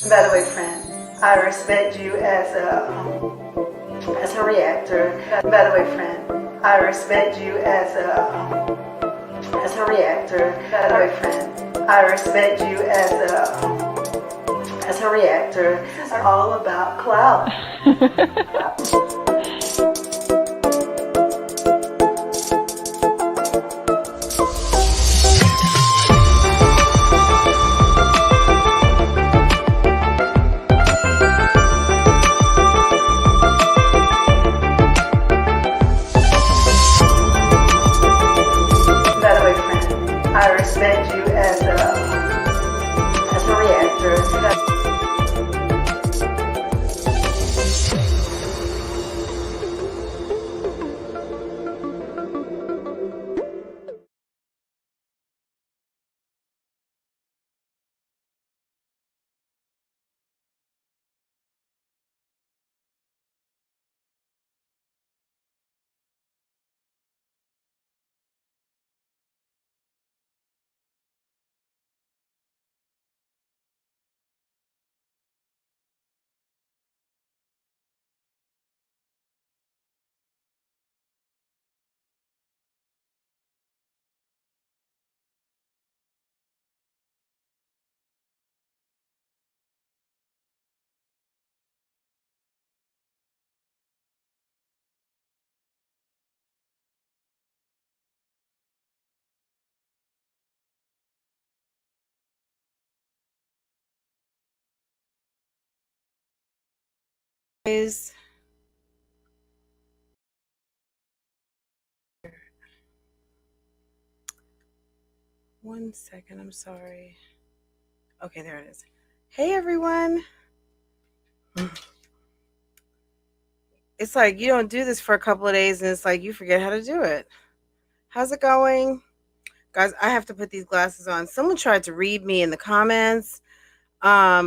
By the way, friend, I respect you as a reactor. By the way, friend, I respect you as a reactor. By the way, friend, I respect you as a reactor. It's all about clout. I respect you as a reactor. Guys, one second, I'm sorry. Okay, there it is. Hey everyone. It's like you don't do this for a couple of days and it's like you forget how to do it. How's it going? Guys, I have to put these glasses on. Someone tried to read me in the comments.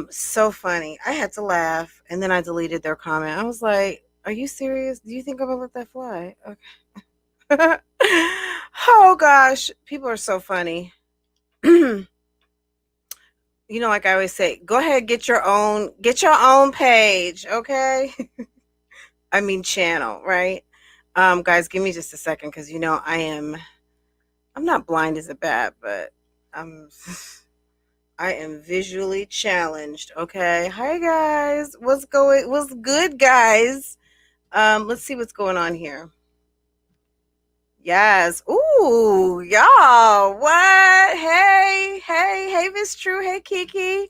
So funny. I had to laugh and then I deleted their comment. I was like, are you serious? Do you think I'm gonna let that fly? Okay. Oh gosh, people are so funny. You know, like I always say, go ahead, get your own page, okay? I mean channel, right? Guys, give me just a second because you know I'm not blind as a bat, but I'm I am visually challenged, okay? Hi guys. What's good, guys? Let's see what's going on here. Yes. Ooh, y'all. What? Hey, Miss True. Hey, Kiki.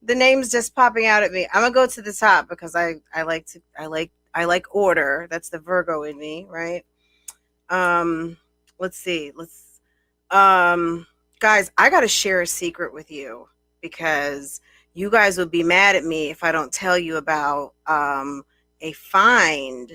The name's just popping out at me. I'm gonna go to the top because I like order. That's the Virgo in me, right? Let's see. Guys, I gotta share a secret with you because you guys would be mad at me if I don't tell you about a find.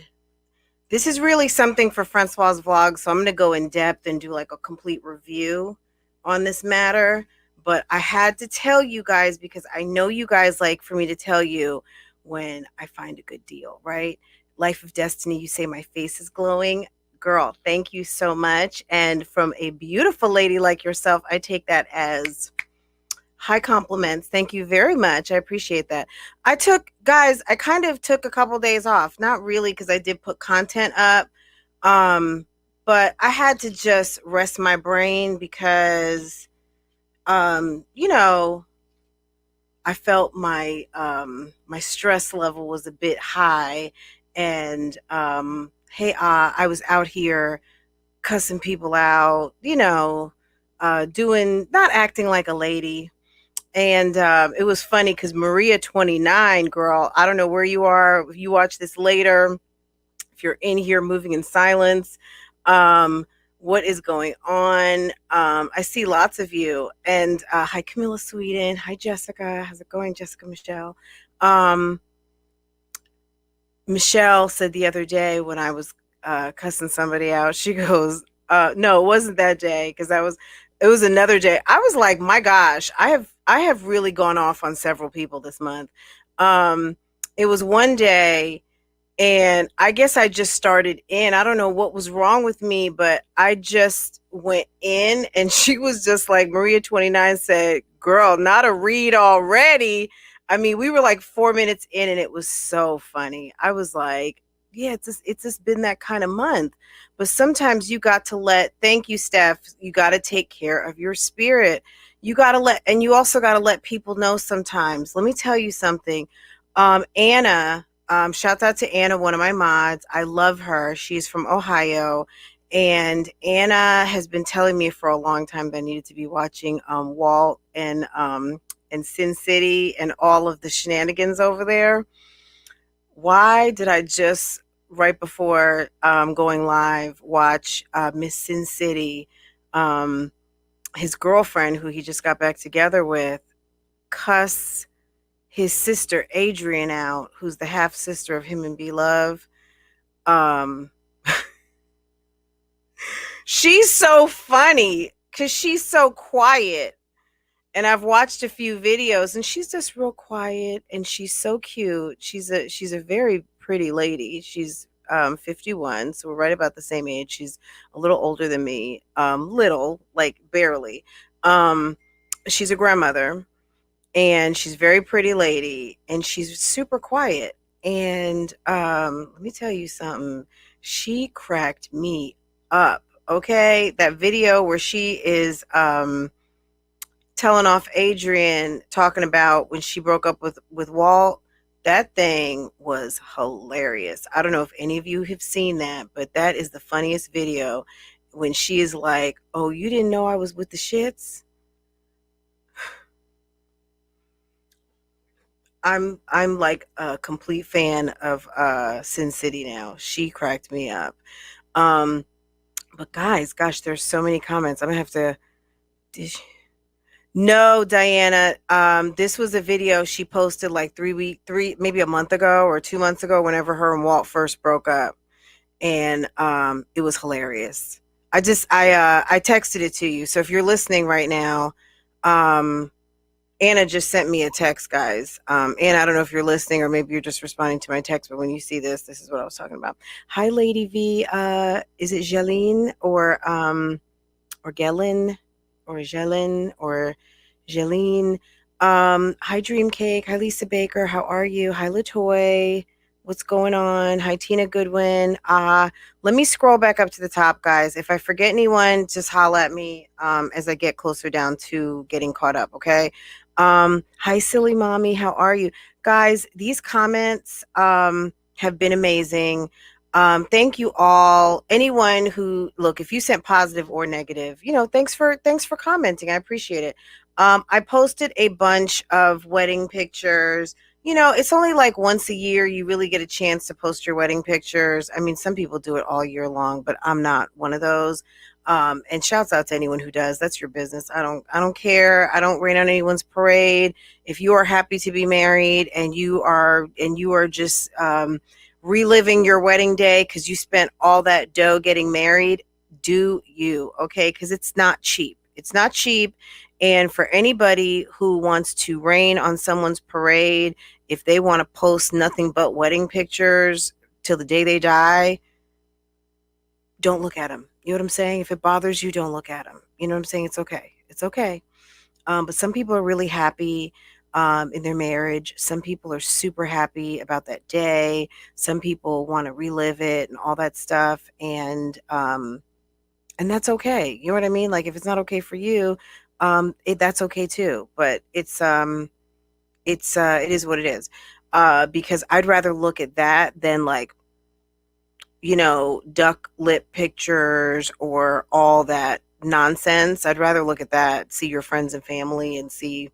This is really something for Francoise Vlogs, so I'm gonna go in depth and do like a complete review on this matter. But I had to tell you guys because I know you guys like for me to tell you when I find a good deal, right? Life of Destiny, you say my face is glowing. Girl, thank you so much. And from a beautiful lady like yourself, I take that as high compliments. Thank you very much. I appreciate that. I kind of took a couple days off. Not really because I did put content up. But I had to just rest my brain because you know, I felt my my stress level was a bit high, and I was out here cussing people out, you know, not acting like a lady. And it was funny because Maria 29, girl, I don't know where you are. If you watch this later, if you're in here moving in silence, um, what is going on? I see lots of you. And hi, Camilla Sweden. Hi, Jessica. How's it going, Jessica Michelle? Um, Michelle said the other day when I was cussing somebody out, she goes, no, it wasn't that day because it was another day. I was like, my gosh, I have really gone off on several people this month. It was one day and I guess I just started in. I don't know what was wrong with me, but I just went in and she was just like Maria 29 said, girl, not a read already. I mean, we were like 4 minutes in and it was so funny. I was like, yeah, it's just been that kind of month. But sometimes you got to thank you, Steph. You got to take care of your spirit. You got to and you also got to let people know sometimes. Let me tell you something. Anna, shout out to Anna, one of my mods. I love her. She's from Ohio. And Anna has been telling me for a long time that I needed to be watching Walt and Sin City and all of the shenanigans over there. Why did I just right before going live watch Miss Sin City, his girlfriend who he just got back together with, cuss his sister Adrian out, who's the half sister of him and B Love. Um, she's so funny because she's so quiet. And I've watched a few videos and she's just real quiet and she's so cute. She's a very pretty lady. She's 51, so we're right about the same age. She's a little older than me. Little, like barely. She's a grandmother and she's a very pretty lady and she's super quiet. And let me tell you something. She cracked me up. Okay? That video where she is telling off Adrian, talking about when she broke up with Walt. That thing was hilarious. I don't know if any of you have seen that, but that is the funniest video when she is like, "Oh, you didn't know I was with the shits?" I'm like a complete fan of Sin City now. She cracked me up. Um but guys, gosh, there's so many comments. I'm gonna have to No, Diana. This was a video she posted like maybe a month ago or 2 months ago, whenever her and Walt first broke up, and it was hilarious. I texted it to you, so if you're listening right now, um, Anna just sent me a text, guys. Anna, I don't know if you're listening or maybe you're just responding to my text, but when you see this, this is what I was talking about. Hi, Lady V. Is it Jeline or Gellin or Jelin or Jeline? Hi Dream Cake. Hi Lisa Baker. How are you? Hi Latoy. What's going on? Hi Tina Goodwin. Let me scroll back up to the top, guys. If I forget anyone, just holla at me as I get closer down to getting caught up, okay? Hi Silly Mommy. How are you? Guys, these comments have been amazing. Thank you all. Anyone who look, if you sent positive or negative, thanks for commenting. I appreciate it. I posted a bunch of wedding pictures. It's only like once a year you really get a chance to post your wedding pictures. I mean, some people do it all year long, but I'm not one of those. And shouts out to anyone who does. That's your business. I don't care. I don't rain on anyone's parade. If you are happy to be married and you are just reliving your wedding day because you spent all that dough getting married, do you, okay? Because it's not cheap. It's not cheap. And for anybody who wants to rain on someone's parade, if they want to post nothing but wedding pictures till the day they die, don't look at them. You know what I'm saying? If it bothers you, don't look at them. You know what I'm saying? It's okay. It's okay. But some people are really happy in their marriage. Some people are super happy about that day. Some people want to relive it and all that stuff. And that's okay. You know what I mean? Like if it's not okay for you, that's okay too. But it is what it is. Because I'd rather look at that than like, duck lip pictures or all that nonsense. I'd rather look at that, see your friends and family, and see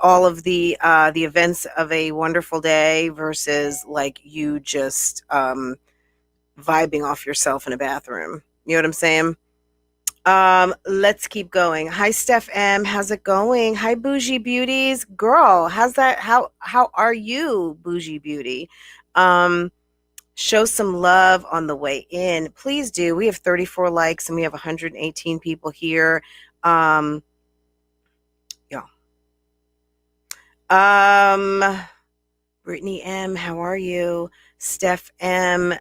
all of the events of a wonderful day versus like you just vibing off yourself in a bathroom. You know what I'm saying? Let's keep going. Hi Steph M, how's it going? Hi Bougie Beauties. Girl, how are you, Bougie Beauty? Show some love on the way in. Please do. We have 34 likes and we have 118 people here. Yeah. Brittany M, how are you? Steph M,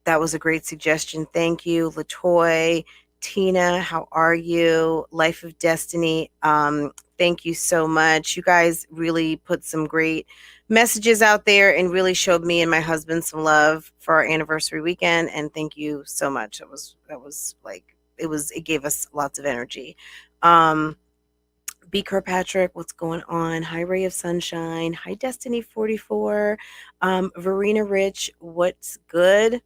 that was a great suggestion. Thank you. Latoy, Tina, how are you? Life of Destiny, thank you so much. You guys really put some great messages out there and really showed me and my husband some love for our anniversary weekend. And thank you so much. It gave us lots of energy. B. Kirkpatrick, what's going on? Hi, Ray of Sunshine. Hi, Destiny 44. Verena Rich, what's good?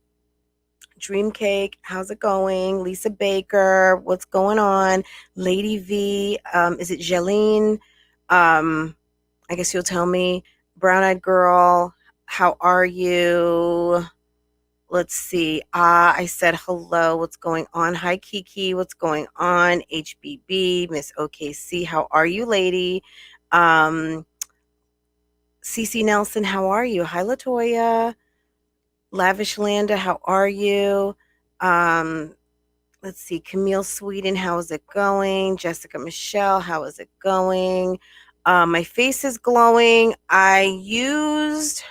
Dream Cake, how's it going? Lisa Baker, what's going on? Lady V, is it Jeline? I guess you'll tell me. Brown Eyed Girl, how are you? Let's see. I said hello. What's going on? Hi, Kiki. What's going on? HBB, Miss OKC. How are you, lady? CC Nelson, how are you? Hi, Latoya. Lavish Landa, how are you? Let's see. Camille Sweden, how is it going? Jessica Michelle, how is it going? My face is glowing. I used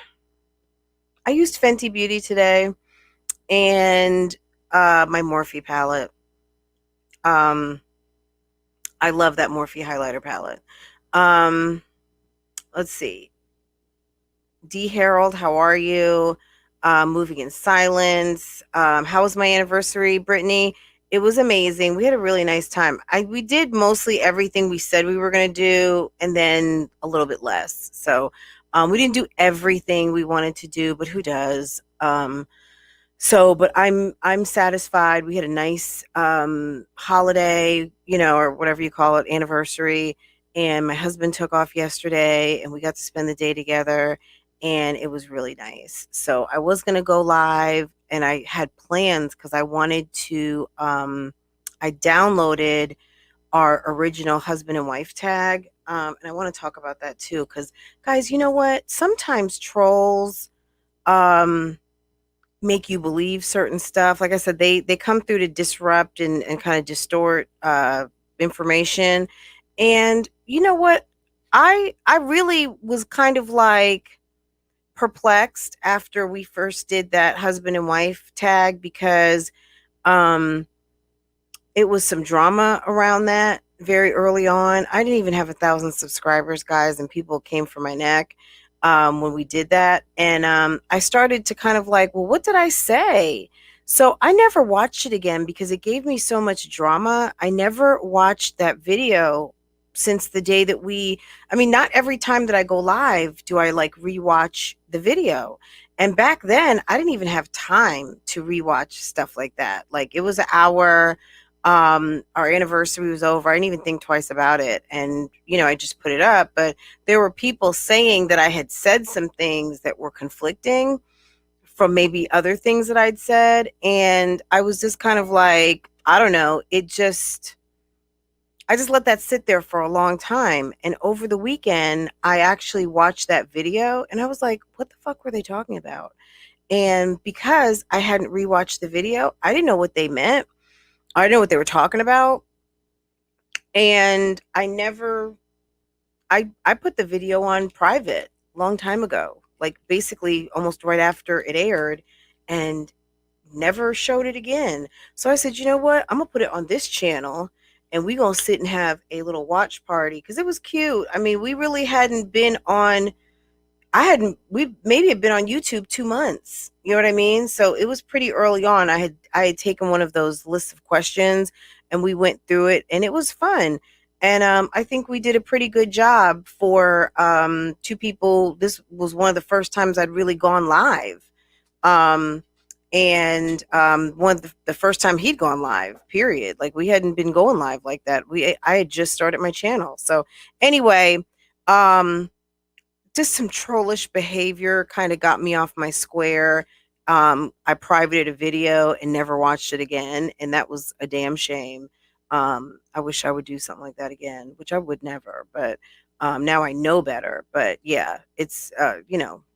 Fenty Beauty today and my Morphe palette. I love that Morphe highlighter palette. Let's see. D Harold, how are you? Moving in Silence. How was my anniversary, Brittany? It was amazing. We had a really nice time. We did mostly everything we said we were going to do, and then a little bit less. So we didn't do everything we wanted to do, but who does? But I'm satisfied. We had a nice holiday, or whatever you call it, anniversary. And my husband took off yesterday, and we got to spend the day together, and it was really nice. So I was going to go live, and I had plans because I wanted to. I downloaded our original husband and wife tag, and I want to talk about that too. Because guys, you know what? Sometimes trolls. Make you believe certain stuff. Like I said, they come through to disrupt and kind of distort information. And you know what? I really was kind of like perplexed after we first did that husband and wife tag because it was some drama around that very early on. I didn't even have 1,000 subscribers, guys, and people came for my neck when we did that. And I started to kind of like, well, what did I say? So I never watched it again because it gave me so much drama. I never watched that video since the day that not every time that I go live do I like rewatch the video. And back then, I didn't even have time to rewatch stuff like that. Like it was an hour. Our anniversary was over. I didn't even think twice about it. And, I just put it up. But there were people saying that I had said some things that were conflicting from maybe other things that I'd said. And I was just kind of like, I don't know. I just let that sit there for a long time. And over the weekend, I actually watched that video and I was like, what the fuck were they talking about? And because I hadn't rewatched the video, I didn't know what they meant. I didn't know what they were talking about. And I put the video on private a long time ago, like basically almost right after it aired, and never showed it again. So I said, you know what? I'm going to put it on this channel and we're going to sit and have a little watch party because it was cute. I mean, we really hadn't been on, we maybe had been on YouTube 2 months. You know what I mean? So it was pretty early on. I had taken one of those lists of questions and we went through it and it was fun. And I think we did a pretty good job for 2 people. This was one of the first times I'd really gone live. One of the first time he'd gone live, period. Like we hadn't been going live like that. I had just started my channel. So anyway, just some trollish behavior kind of got me off my square. I privated a video and never watched it again. And that was a damn shame. I wish I would do something like that again, which I would never, but now I know better. But yeah, it's,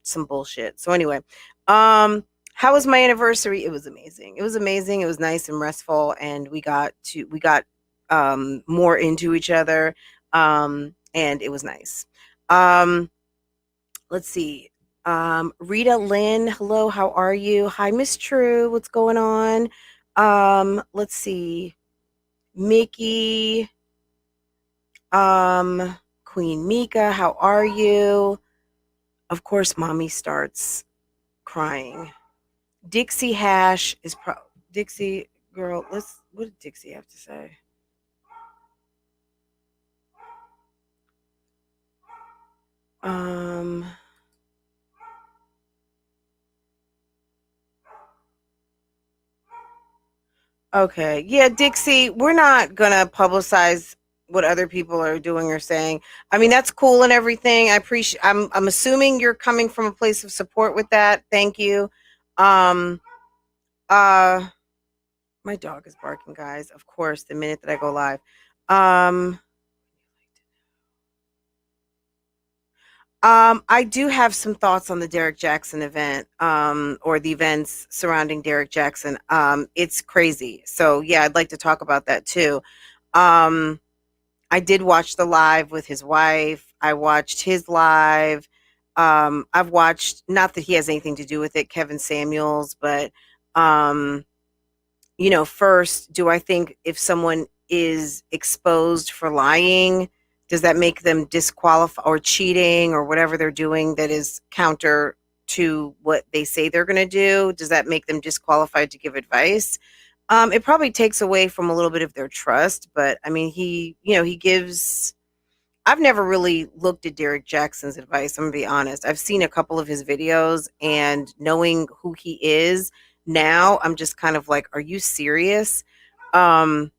some bullshit. So anyway, how was my anniversary? It was amazing. It was amazing. It was nice and restful. And we got more into each other. And it was nice. Let's see. Rita Lynn, hello, how are you? Hi, Miss True, what's going on? Let's see. Mickey, Queen Mika, how are you? Of course, mommy starts crying. Dixie Hash is Dixie girl. What did Dixie have to say? Um. Okay. Yeah, Dixie, we're not gonna publicize what other people are doing or saying. I mean, that's cool and everything. I appreciate I'm assuming you're coming from a place of support with that. Thank you. Um uh my dog is barking, guys. Of course, the minute that I go live. Um I do have some thoughts on the Derrick Jaxn event, or the events surrounding Derrick Jaxn. It's crazy. So yeah, I'd like to talk about that too. Um I did watch the live with his wife. I watched his live. I've watched, not that he has anything to do with it, Kevin Samuels, but um, first, do I think if someone is exposed for lying, does that make them disqualified or cheating or whatever they're doing that is counter to what they say they're going to do? Does that make them disqualified to give advice? It probably takes away from a little bit of their trust, but I mean, he gives. I've never really looked at Derrick Jaxn's advice. I'm gonna be honest. I've seen a couple of his videos, and knowing who he is now, I'm just kind of like, are you serious? Um,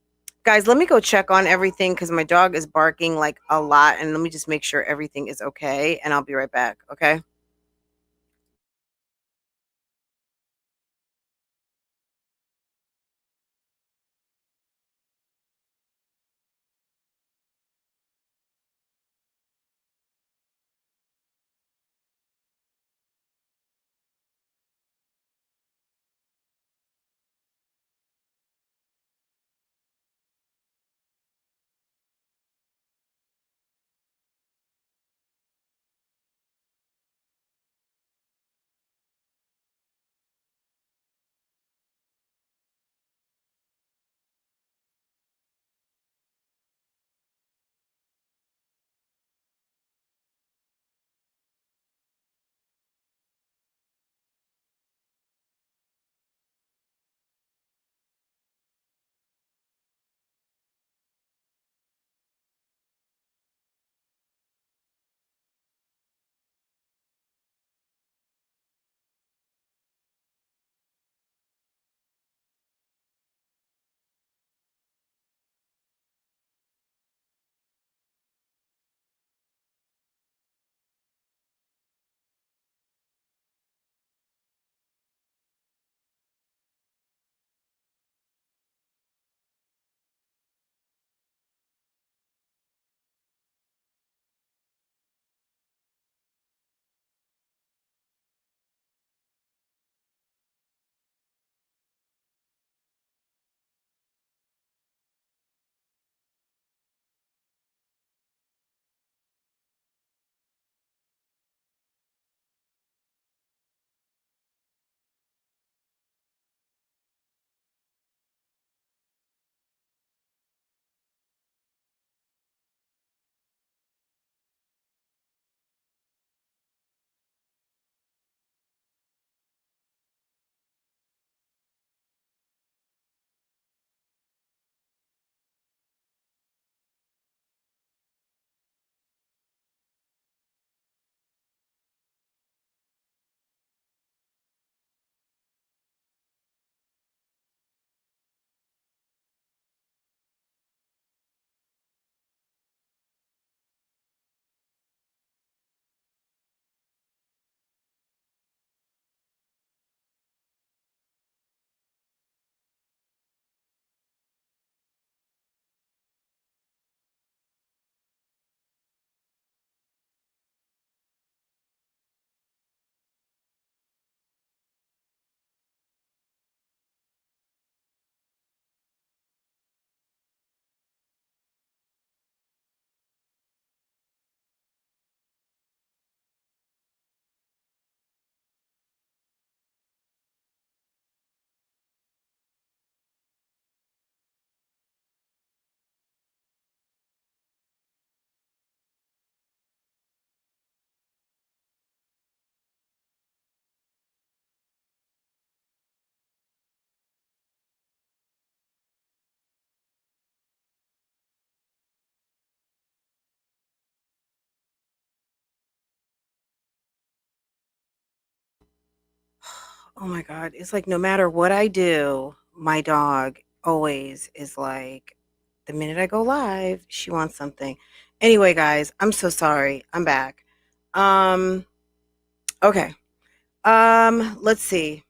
guys, let me go check on everything because my dog is barking like a lot, and let me just make sure everything is okay, and I'll be right back. Okay. Oh my God. It's like no matter what I do, my dog always is like, the minute I go live, she wants something. Anyway, guys, I'm so sorry. I'm back. Um, okay. Let's see.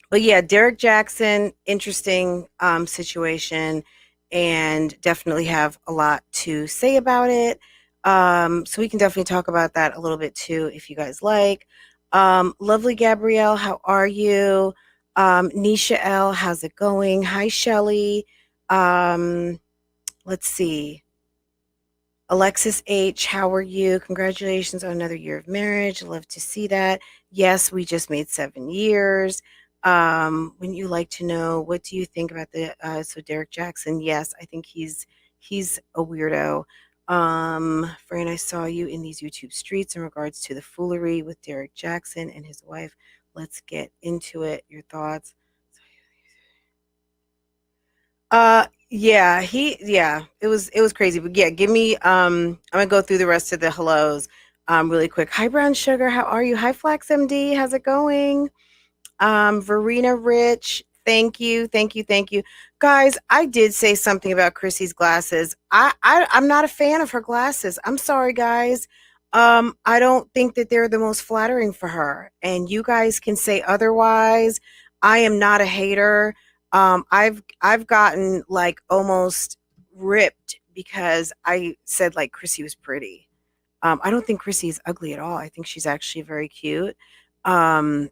But yeah, Derrick Jaxn, interesting situation, and definitely have a lot to say about it. So we can definitely talk about that a little bit too, if you guys like. Lovely Gabrielle, how are you? Nisha L, how's it going? Hi, Shelly. Um, let's see. Alexis H, how are you? Congratulations on another year of marriage. Love to see that. Yes, we just made 7 years. Wouldn't you like to know, what do you think about the so Derrick Jaxn? Yes, I think he's a weirdo. Fran, I saw you in these YouTube streets in regards to the foolery with Derrick Jaxn and his wife. Let's get into it. Your thoughts? Yeah, it was crazy. But yeah, give me I'm gonna go through the rest of the hellos really quick. Hi Brown Sugar, how are you? Hi Flax MD, how's it going? Verena Rich, thank you, thank you, thank you. Guys, I did say something about Chrissy's glasses. I'm not a fan of her glasses. I'm sorry, guys. I don't think that they're the most flattering for her. And you guys can say otherwise. I am not a hater. I've gotten like almost ripped because I said like Chrissy was pretty. I don't think Chrissy is ugly at all. I think she's actually very cute. And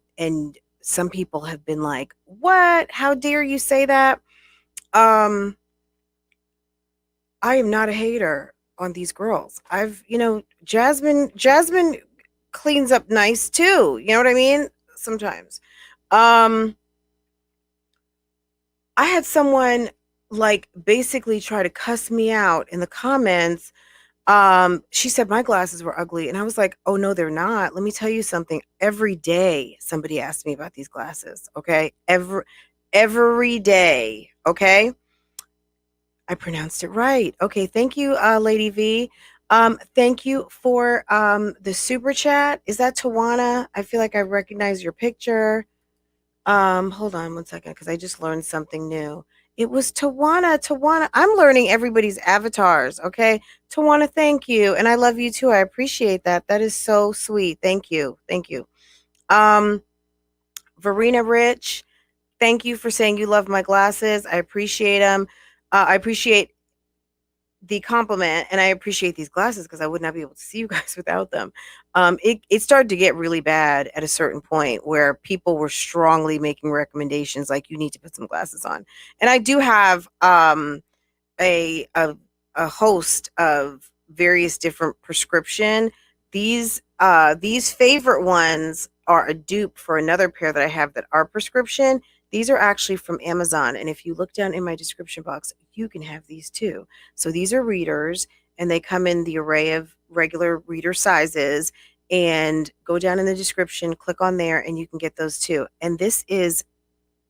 some people have been like, "What? How dare you say that?" Um, I am not a hater on these girls. Jasmine cleans up nice too. You know what I mean? Sometimes. Um, I had someone like basically try to cuss me out in the comments. She said my glasses were ugly, and I was like, "Oh no, they're not. Let me tell you something. Every day somebody asks me about these glasses, okay? Every day, okay? I pronounced it right. Okay, thank you, Lady V. Thank you for the super chat. Is that Tawana? I feel like I recognize your picture. Hold on one second because I just learned something new. It was Tawana. Tawana. I'm learning everybody's avatars. Okay. Tawana, thank you. And I love you too. I appreciate that. That is so sweet. Thank you. Thank you. Um, Verena Rich, thank you for saying you love my glasses. I appreciate them. I appreciate the compliment, and I appreciate these glasses because I would not be able to see you guys without them. It started to get really bad at a certain point where people were strongly making recommendations like you need to put some glasses on. And I do have a a, a host of various different prescription. These favorite ones are a dupe for another pair that I have that are prescription. These are actually from Amazon, and if you look down in my description box, you can have these too. So these are readers, and they come in the array of regular reader sizes. And go down in the description, click on there, and you can get those too. And this is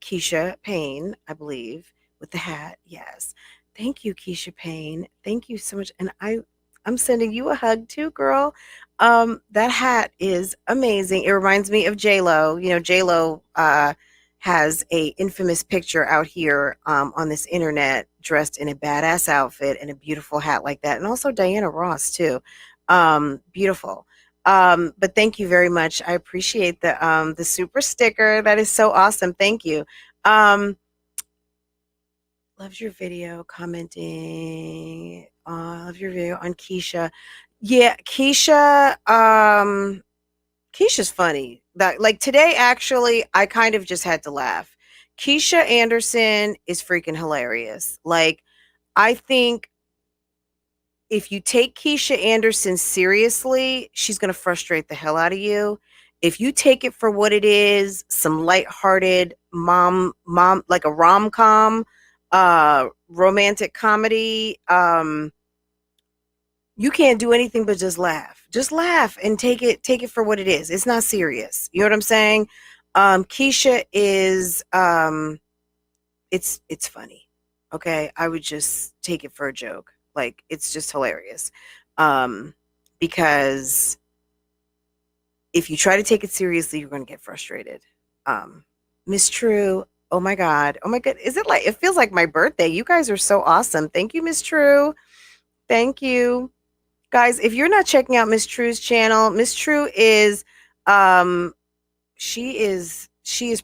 Keisha Payne, I believe, with the hat. Yes. Thank you, Keisha Payne. Thank you so much. And I'm sending you a hug too, girl. That hat is amazing. It reminds me of J-Lo. You know, J-Lo has a infamous picture out here on this internet dressed in a badass outfit and a beautiful hat like that. And also Diana Ross too. Beautiful. But thank you very much. I appreciate the super sticker. That is so awesome. Thank you. Um, loves your video, commenting. Love your video on Keisha. Yeah, Keisha. Keisha's funny. That like today, actually, I kind of just had to laugh. Keisha Anderson is freaking hilarious. Like, I think if you take Keisha Anderson seriously, she's going to frustrate the hell out of you. If you take it for what it is, some lighthearted mom, like a rom-com, romantic comedy, you can't do anything but just laugh. Just laugh and take it for what it is. It's not serious. You know what I'm saying? Keisha is, it's funny. Okay. I would just take it for a joke. Like, it's just hilarious. Um, because if you try to take it seriously, you're going to get frustrated. Miss True. Oh my God. Oh my God. Is it like, it feels like my birthday. You guys are so awesome. Thank you, Miss True. Thank you. Guys, if you're not checking out Miss True's channel, Miss True is um she is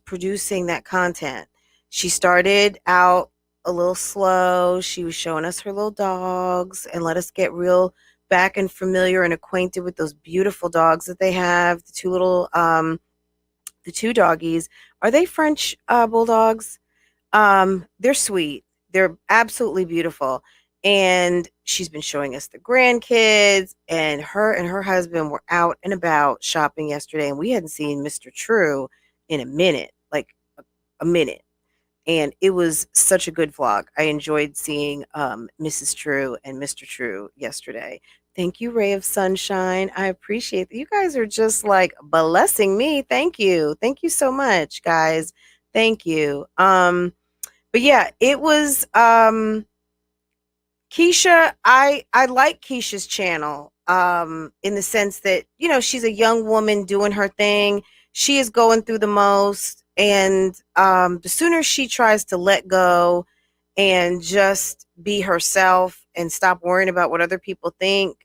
producing that content. She started out a little slow. She was showing us her little dogs and let us get real back and familiar and acquainted with those beautiful dogs that they have. The two doggies. Are they French bulldogs? They're sweet. They're absolutely beautiful. And she's been showing us the grandkids, and her husband were out and about shopping yesterday, and we hadn't seen Mr. True in a minute, like a minute. And it was such a good vlog. I enjoyed seeing Mrs. True and Mr. True yesterday. Thank you, Ray of Sunshine. I appreciate that. You guys are just like blessing me. Thank you. Thank you so much, guys. Thank you. But yeah, it was Keisha. I like Keisha's channel in the sense that, you know, she's a young woman doing her thing. She is going through the most, and the sooner she tries to let go and just be herself and stop worrying about what other people think,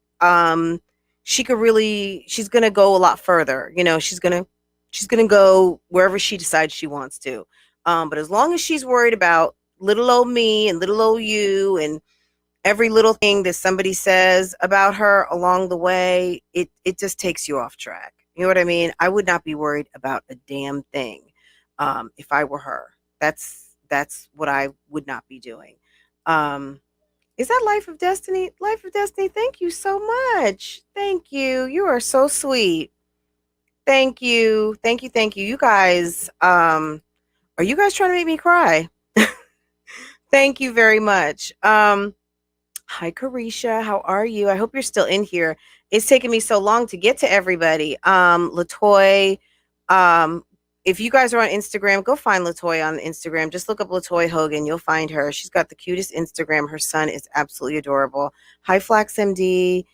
she could really, she's going to go a lot further. You know, she's going to go wherever she decides she wants to. But as long as she's worried about little old me and little old you and every little thing that somebody says about her along the way, it just takes you off track. You know what I mean? I would not be worried about a damn thing if I were her. That's what I would not be doing. Is that Life of Destiny? Life of Destiny, thank you so much. Thank you. You are so sweet. Thank you. Thank you. Thank you. You guys, are you guys trying to make me cry? Thank you very much. Hi, Carisha. How are you? I hope you're still in here. It's taken me so long to get to everybody. Latoy, if you guys are on Instagram, go find Latoy on Instagram. Just look up Latoy Hogan. You'll find her. She's got the cutest Instagram. Her son is absolutely adorable. Hi, Flax MD.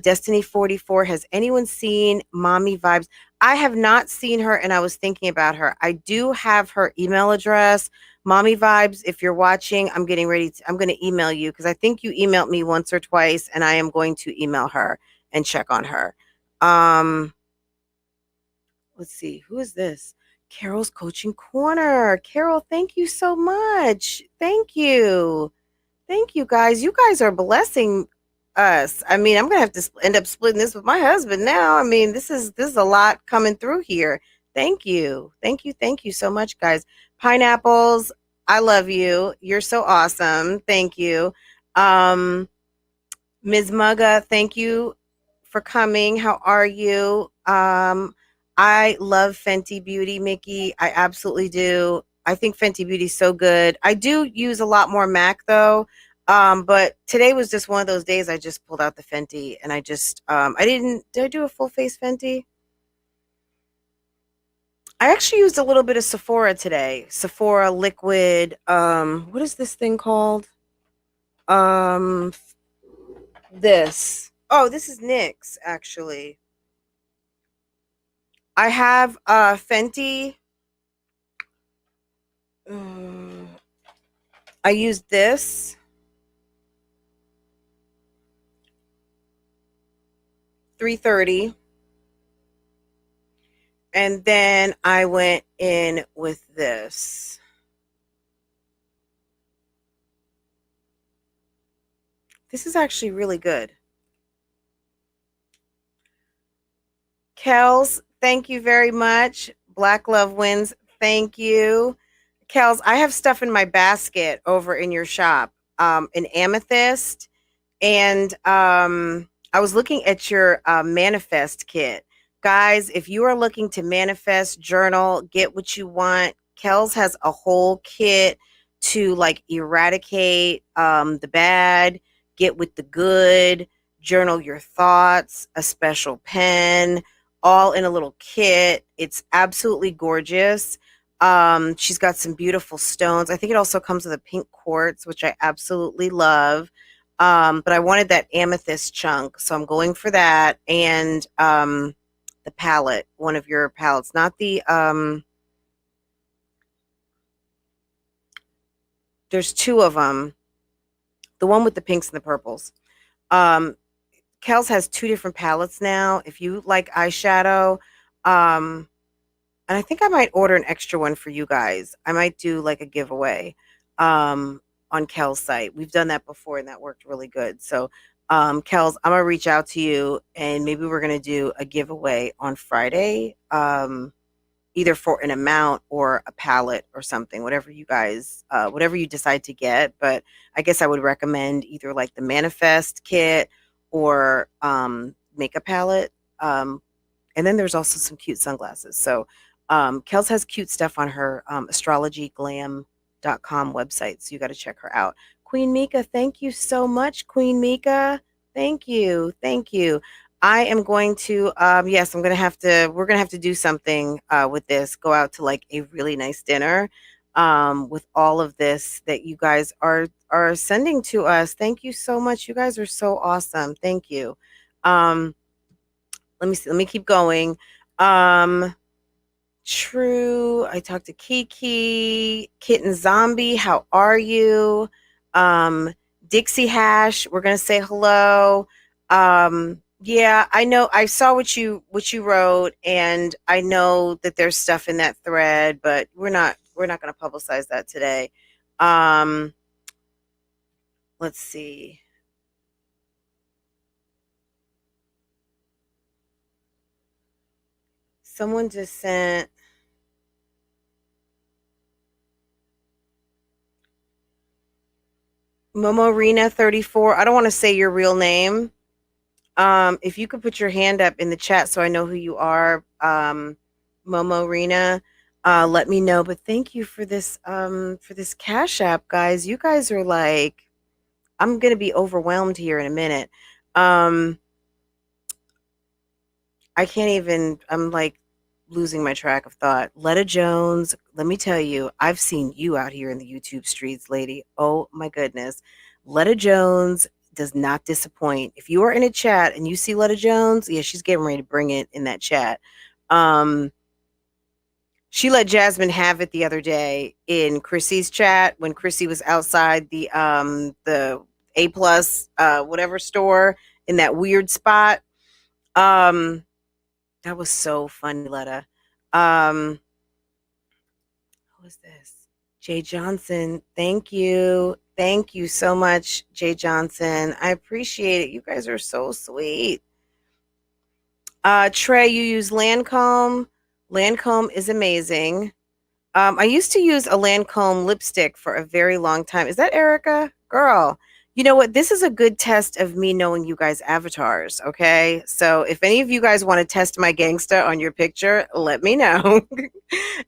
Destiny 44. Has anyone seen Mommy Vibes? I have not seen her, and I was thinking about her. I do have her email address. Mommy Vibes, if you're watching, I'm getting ready I'm going to email you because I think you emailed me once or twice, and I am going to email her and check on her. Let's see, who is this? Carol's Coaching Corner. Carol, thank you so much. Thank you. Thank you, guys. You guys are blessing us. I mean, I'm gonna have to end up splitting this with my husband now. I mean, this is a lot coming through here. Thank you. Thank you. Thank you so much, guys. Pineapples, I love you. You're so awesome. Thank you. Ms. Mugga, thank you for coming. How are you? I love Fenty Beauty, Mickey. I absolutely do. I think Fenty Beauty is so good. I do use a lot more MAC though. But today was just one of those days I just pulled out the Fenty and I just did I do a full face Fenty? I actually used a little bit of Sephora today. Sephora liquid. What is this thing called? Um, this. Oh, this is NYX actually. I have Fenty. I used this. 330. And then I went in with this. This is actually really good. Kels, thank you very much. Black Love Wins, thank you. Kels, I have stuff in my basket over in your shop. An amethyst. And I was looking at your manifest kit. Guys, if you are looking to manifest, journal, get what you want, Kels has a whole kit to like eradicate the bad, get with the good, journal your thoughts, a special pen, all in a little kit. It's absolutely gorgeous. She's got some beautiful stones. I think it also comes with a pink quartz, which I absolutely love. But I wanted that amethyst chunk, so I'm going for that. And the palette, one of your palettes, not the there's two of them. The one with the pinks and the purples. Um, Kels has two different palettes now. If you like eyeshadow, um, and I think I might order an extra one for you guys. I might do like a giveaway on Kel's site. We've done that before and that worked really good. So, Kels, I'm gonna reach out to you and maybe we're gonna do a giveaway on Friday. Either for an amount or a palette or something, whatever you guys, whatever you decide to get. But I guess I would recommend either like the Manifest kit or makeup palette. And then there's also some cute sunglasses. So Kels has cute stuff on her astrologyglam.com website. So you got to check her out. Queen Mika, thank you so much, Queen Mika. Thank you. Thank you. I am going to, yes, we're going to have to do something with this, go out to like a really nice dinner with all of this that you guys are sending to us. Thank you so much. You guys are so awesome. Thank you. Let me see. Let me keep going. True. I talked to Kiki, Kitten Zombie. How are you? Dixie Hash. We're gonna say hello. Yeah, I know. I saw what you wrote, and I know that there's stuff in that thread, but we're not gonna publicize that today. Let's see. Someone just sent Momorina 34. I don't want to say your real name. If you could put your hand up in the chat so I know who you are, Momorina, let me know. But thank you for this Cash App, guys. You guys are like, I'm gonna be overwhelmed here in a minute. I can't even, I'm like losing my track of thought. Letta Jones, let me tell you, I've seen you out here in the YouTube streets, lady. Oh my goodness. Letta Jones does not disappoint. If you are in a chat and you see Letta Jones, yeah, she's getting ready to bring it in that chat. She let Jasmine have it the other day in Chrissy's chat when Chrissy was outside the A plus whatever store in that weird spot. That was so funny, Letta. Who is this? Jay Johnson. Thank you. Thank you so much, Jay Johnson. I appreciate it. You guys are so sweet. Trey, you use Lancome. Lancome is amazing. I used to use a Lancome lipstick for a very long time. Is that Erica? Girl, you know what? This is a good test of me knowing you guys' avatars, okay? So if any of you guys want to test my gangsta on your picture, let me know.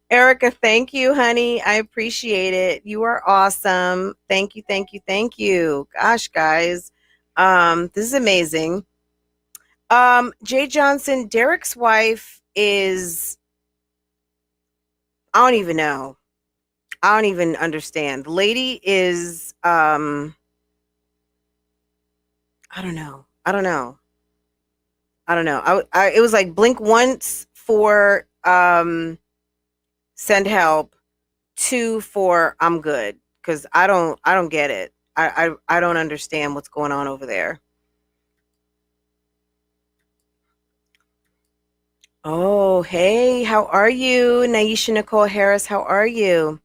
Erica, thank you, honey. I appreciate it. You are awesome. Thank you, thank you, thank you. Gosh, guys. This is amazing. Jay Johnson, Derrick's wife is, I don't even know. I don't even understand. The lady is I don't know. I don't know. I don't know. It was like blink once for send help, two for I'm good, cuz I don't get it. I don't understand what's going on over there. Oh, hey, how are you? Naisha Nicole Harris, how are you?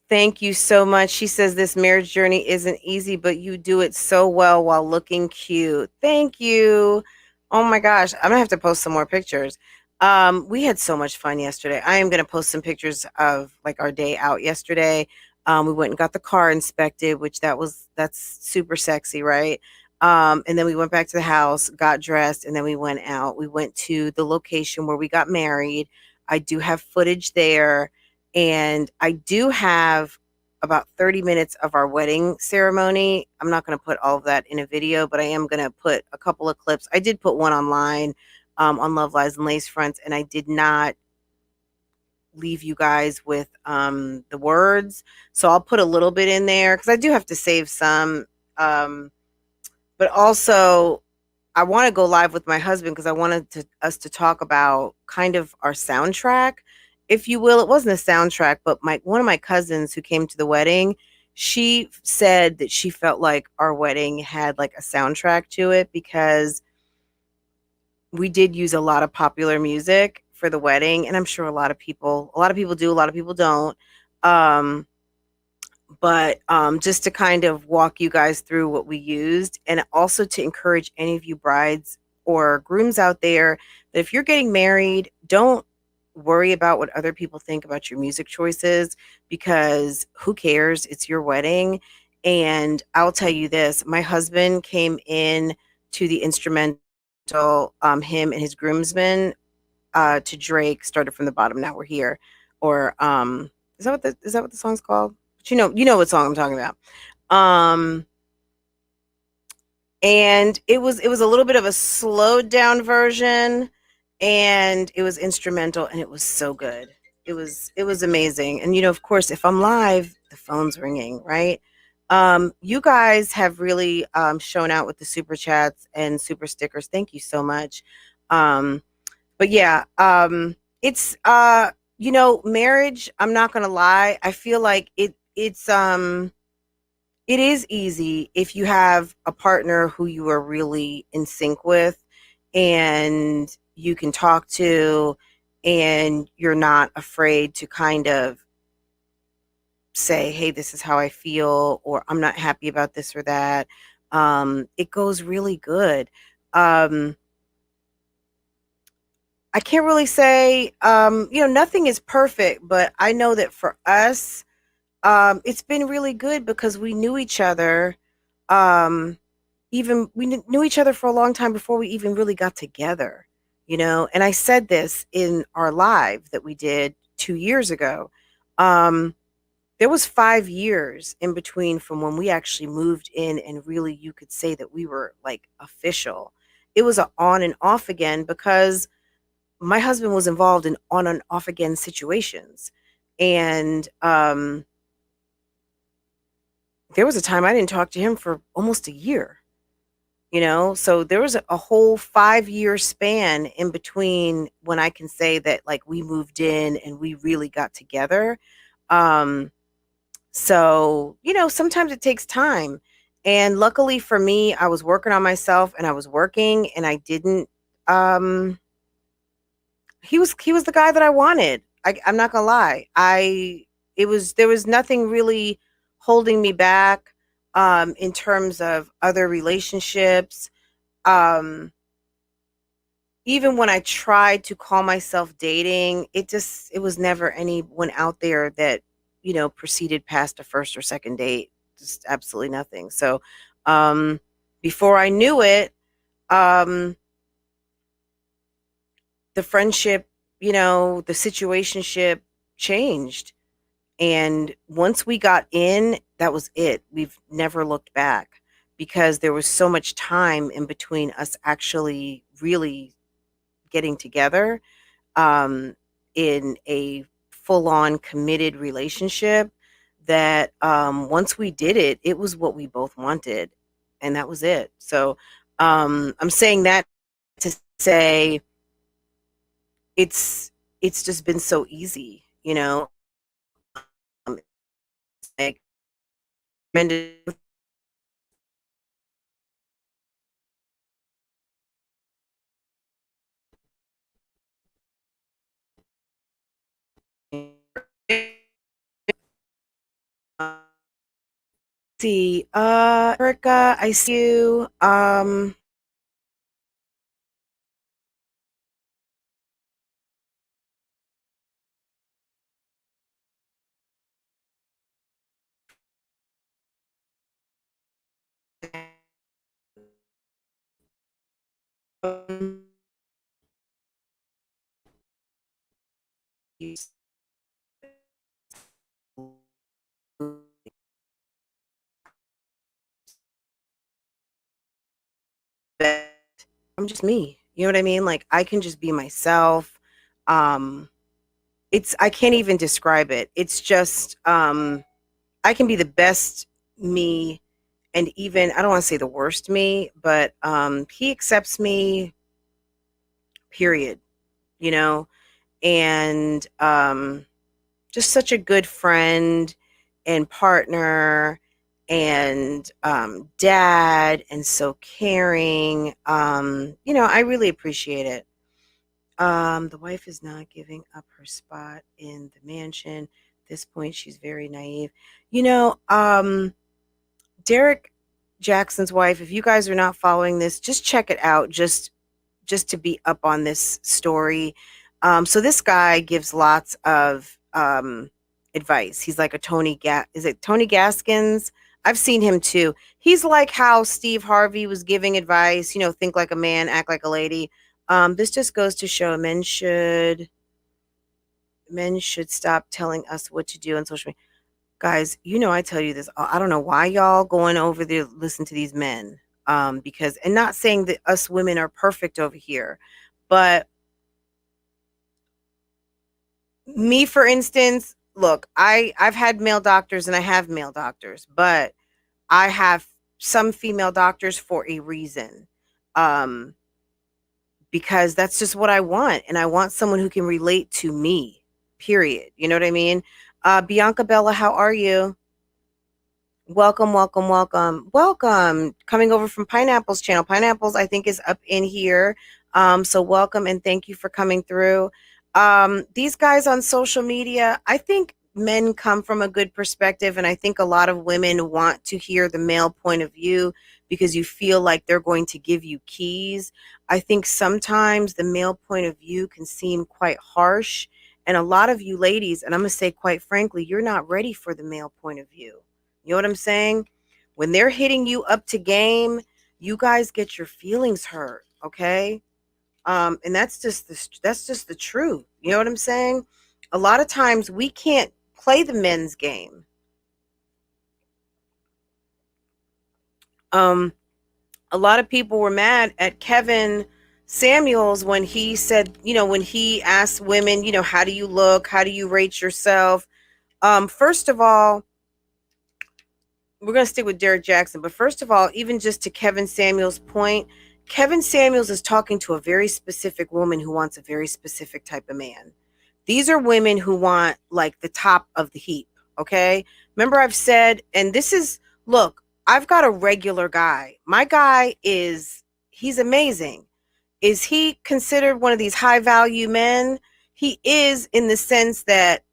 Thank you so much. She says this marriage journey isn't easy, but you do it so well while looking cute. Thank you. Oh my gosh, I'm gonna have to post some more pictures. We had so much fun yesterday. I am gonna post some pictures of like our day out yesterday. We went and got the car inspected, which that's super sexy, right? And then we went back to the house, got dressed, and then we went out. We went to the location where we got married. I do have footage there. And I do have about 30 minutes of our wedding ceremony. I'm not going to put all of that in a video, but I am going to put a couple of clips. I did put one online on Love Lies and Lacefronts, and I did not leave you guys with the words. So I'll put a little bit in there because I do have to save some. But also, I want to go live with my husband because I wanted us to talk about kind of our soundtrack if you will, it wasn't a soundtrack, but one of my cousins who came to the wedding, she said that she felt like our wedding had like a soundtrack to it because we did use a lot of popular music for the wedding, and I'm sure a lot of people do, a lot of people don't. Um, but just to kind of walk you guys through what we used, and also to encourage any of you brides or grooms out there that if you're getting married, don't worry about what other people think about your music choices, because who cares? It's your wedding. And I'll tell you this, my husband came in to the instrumental, him and his groomsmen, to Drake, started from the bottom, now we're here. Or is that what the song's called? But you know what song I'm talking about. Um and it was a little bit of a slowed down version, and it was instrumental, and it was so good. It was amazing. And of course, if I'm live, the phone's ringing, right? You guys have really shown out with the super chats and super stickers. Thank you so much. But yeah, it's marriage, I'm not gonna lie, I feel like it is easy if you have a partner who you are really in sync with, and you can talk to, and you're not afraid to kind of say, hey, this is how I feel, or I'm not happy about this or that. It goes really good. um I can't really say, nothing is perfect, but I know that for us, it's been really good because we knew each other. Um, Even we knew each other for a long time before we even really got together, And I said this in our live that we did 2 years ago. Um, there was 5 years in between from when we actually moved in, and really you could say that we were like official. It was a on and off again because my husband was involved in on and off again situations. And there was a time I didn't talk to him for almost a year, So there was a whole 5 year span in between when I can say that like we moved in and we really got together. Um, so, sometimes it takes time. And luckily for me, I was working on myself, and I was working, and I didn't um he was the guy that I wanted. I'm not gonna lie. There was nothing really holding me back in terms of other relationships. Um Even when I tried to call myself dating, it was never anyone out there that, proceeded past a first or second date. Just absolutely nothing. So um before I knew it, um the friendship, the situationship changed. And once we got in, that was it. We've never looked back because there was so much time in between us actually really getting together, um, in a full on committed relationship, that once we did it, it was what we both wanted. And that was it. So I'm saying that to say it's it's just been so easy, It's like see, Erica, I see you. I'm just me. You know what I mean? Like I can just be myself. Um, I can't even describe it. It's just I can be the best me, and even I don't want to say the worst me, but he accepts me, period. You know, and just such a good friend and partner and dad, and so caring. I really appreciate it. The wife is not giving up her spot in the mansion. At this point, she's very naive. You know, Derrick Jaxn's wife, if you guys are not following this, just check it out. Just to be up on this story. So this guy gives lots of advice. He's like a is it Tony Gaskins? I've seen him too. He's like how Steve Harvey was giving advice, think like a man, act like a lady. This just goes to show men should stop telling us what to do on social media. Guys, I tell you this. I don't know why y'all going over there listen to these men. Because, and not saying that us women are perfect over here, but me, for instance, look, I've had male doctors and I have male doctors, but I have some female doctors for a reason. Because that's just what I want. And I want someone who can relate to me, period. You know what I mean? Bianca Bella, how are you? Welcome, welcome, welcome, welcome. Coming over from Pineapple's channel. Pineapple's, I think, is up in here. So welcome and thank you for coming through. These guys on social media, I think men come from a good perspective, and I think a lot of women want to hear the male point of view because you feel like they're going to give you keys. I think sometimes the male point of view can seem quite harsh, and a lot of you ladies, and I'm going to say quite frankly, you're not ready for the male point of view. You know what I'm saying? When they're hitting you up to game, you guys get your feelings hurt, okay? And that's just the truth. You know what I'm saying? A lot of times we can't play the men's game. A lot of people were mad at Kevin Samuels when he said, when he asked women, how do you look? How do you rate yourself? First of all, we're going to stick with Derrick Jaxn, but first of all, even just to Kevin Samuels' point, Kevin Samuels is talking to a very specific woman who wants a very specific type of man. These are women who want like the top of the heap, okay? Remember I've said, and this is, look, I've got a regular guy. My guy he's amazing. Is he considered one of these high value men? He is, in the sense that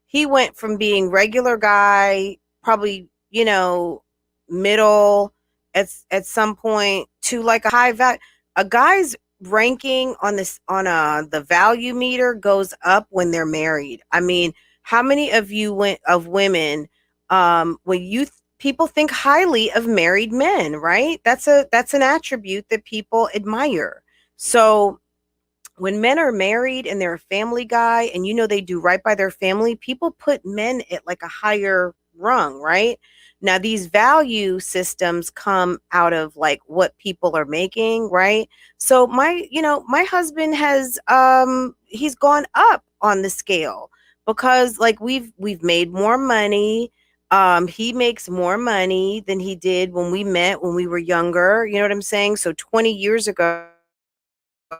he went from being regular guy, probably, middle at some point, to like a high value. A guy's ranking on the value meter goes up when they're married. I mean, how many of you of women when people think highly of married men, right? That's an attribute that people admire. So when men are married and they're a family guy and they do right by their family, people put men at like a higher rung, right? Now these value systems come out of like what people are making, right? So my husband has he's gone up on the scale because like we've made more money. He makes more money than he did when we met when we were younger. You know what I'm saying? So 20 years ago,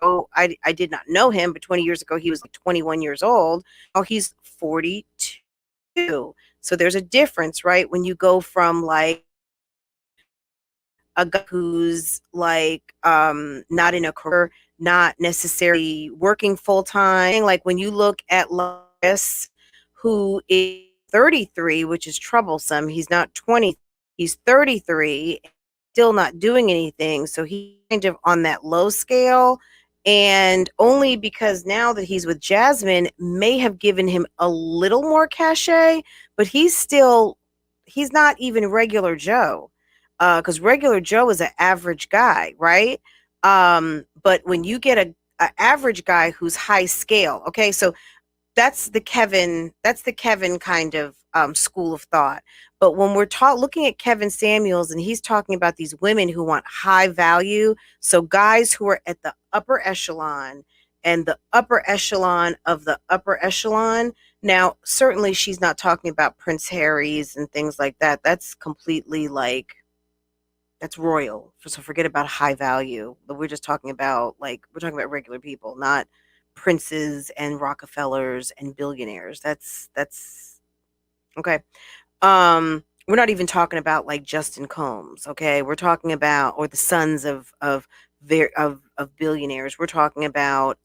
I did not know him, but 20 years ago, he was like 21 years old. Now he's 42. So there's a difference, right? When you go from like a guy who's like not in a career, not necessarily working full time. Like when you look at Les, who is 33, which is troublesome. He's not 20, he's 33, still not doing anything. So he's kind of on that low scale. And only because now that he's with Jasmine may have given him a little more cachet, but he's not even regular Joe. Because regular Joe is an average guy, right? But when you get a average guy who's high scale, okay, so that's the Kevin kind of school of thought. But when we're looking at Kevin Samuels, and he's talking about these women who want high value, so guys who are at the upper echelon and the upper echelon of the upper echelon. Now, certainly she's not talking about Prince Harry's and things like that. That's completely like, that's royal. So forget about high value. We're just talking about we're talking about regular people, not princes and Rockefellers and billionaires. That's okay. We're not even talking about like Justin Combs, okay? We're talking about, or the sons of billionaires. We're talking about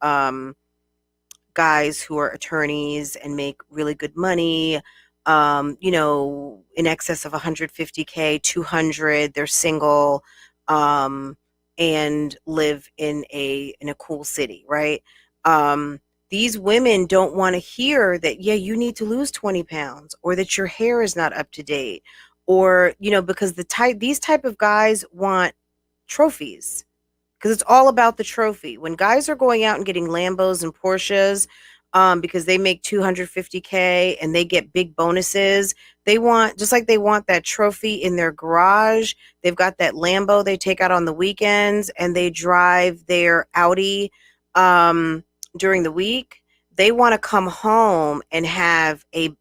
guys who are attorneys and make really good money, in excess of 150K, 200. They're single, um, and live in a cool city, right? Um, these women don't want to hear that, yeah, you need to lose 20 pounds, or that your hair is not up to date, or, because these type of guys want trophies, because it's all about the trophy. When guys are going out and getting Lambos and Porsches, because they make 250K and they get big bonuses, they want, just like they want that trophy in their garage. They've got that Lambo they take out on the weekends, and they drive their Audi during the week. They want to come home and have a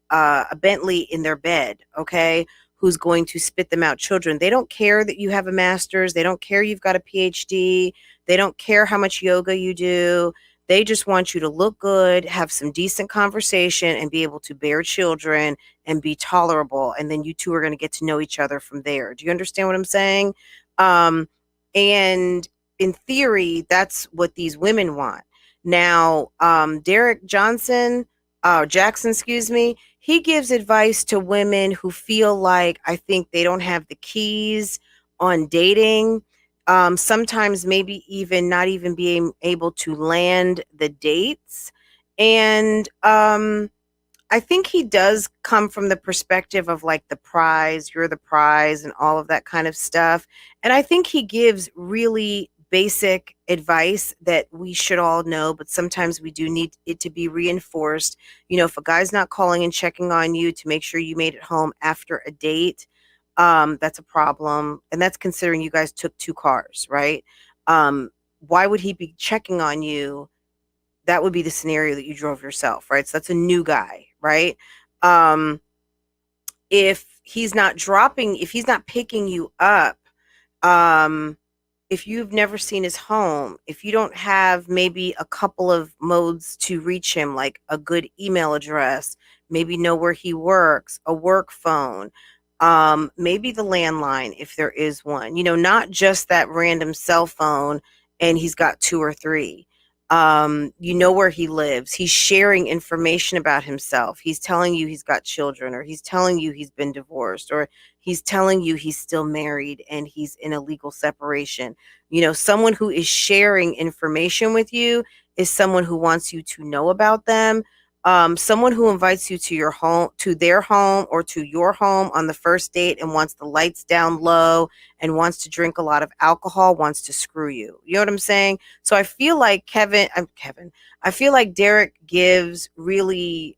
Bentley in their bed, okay? Who's going to spit them out children. They don't care that you have a master's. They don't care you've got a PhD. They don't care how much yoga you do. They just want you to look good, have some decent conversation, and be able to bear children and be tolerable. And then you two are going to get to know each other from there. Do you understand what I'm saying? And in theory, that's what these women want. Now, Derrick Jaxn, excuse me, he gives advice to women who feel like, I think, they don't have the keys on dating. Sometimes maybe even not even being able to land the dates. And I think he does come from the perspective of like the prize, you're the prize, and all of that kind of stuff. And I think he gives really basic advice that we should all know, but sometimes we do need it to be reinforced. If a guy's not calling and checking on you to make sure you made it home after a date, that's a problem. And that's considering you guys took 2 cars, right? Why would he be checking on you? That would be the scenario that you drove yourself, right? So that's a new guy, right? Um, if he's not picking you up, um, if you've never seen his home, if you don't have maybe a couple of modes to reach him, like a good email address, maybe know where he works, a work phone, maybe the landline if there is one, not just that random cell phone and he's got 2 or 3. You know where he lives. He's sharing information about himself. He's telling you he's got children, or he's telling you he's been divorced, or he's telling you he's still married and he's in a legal separation. Someone who is sharing information with you is someone who wants you to know about them. Someone who invites you to your home, to their home, or to your home on the first date and wants the lights down low and wants to drink a lot of alcohol wants to screw you. You know what I'm saying? So I feel like I feel like Derrick gives really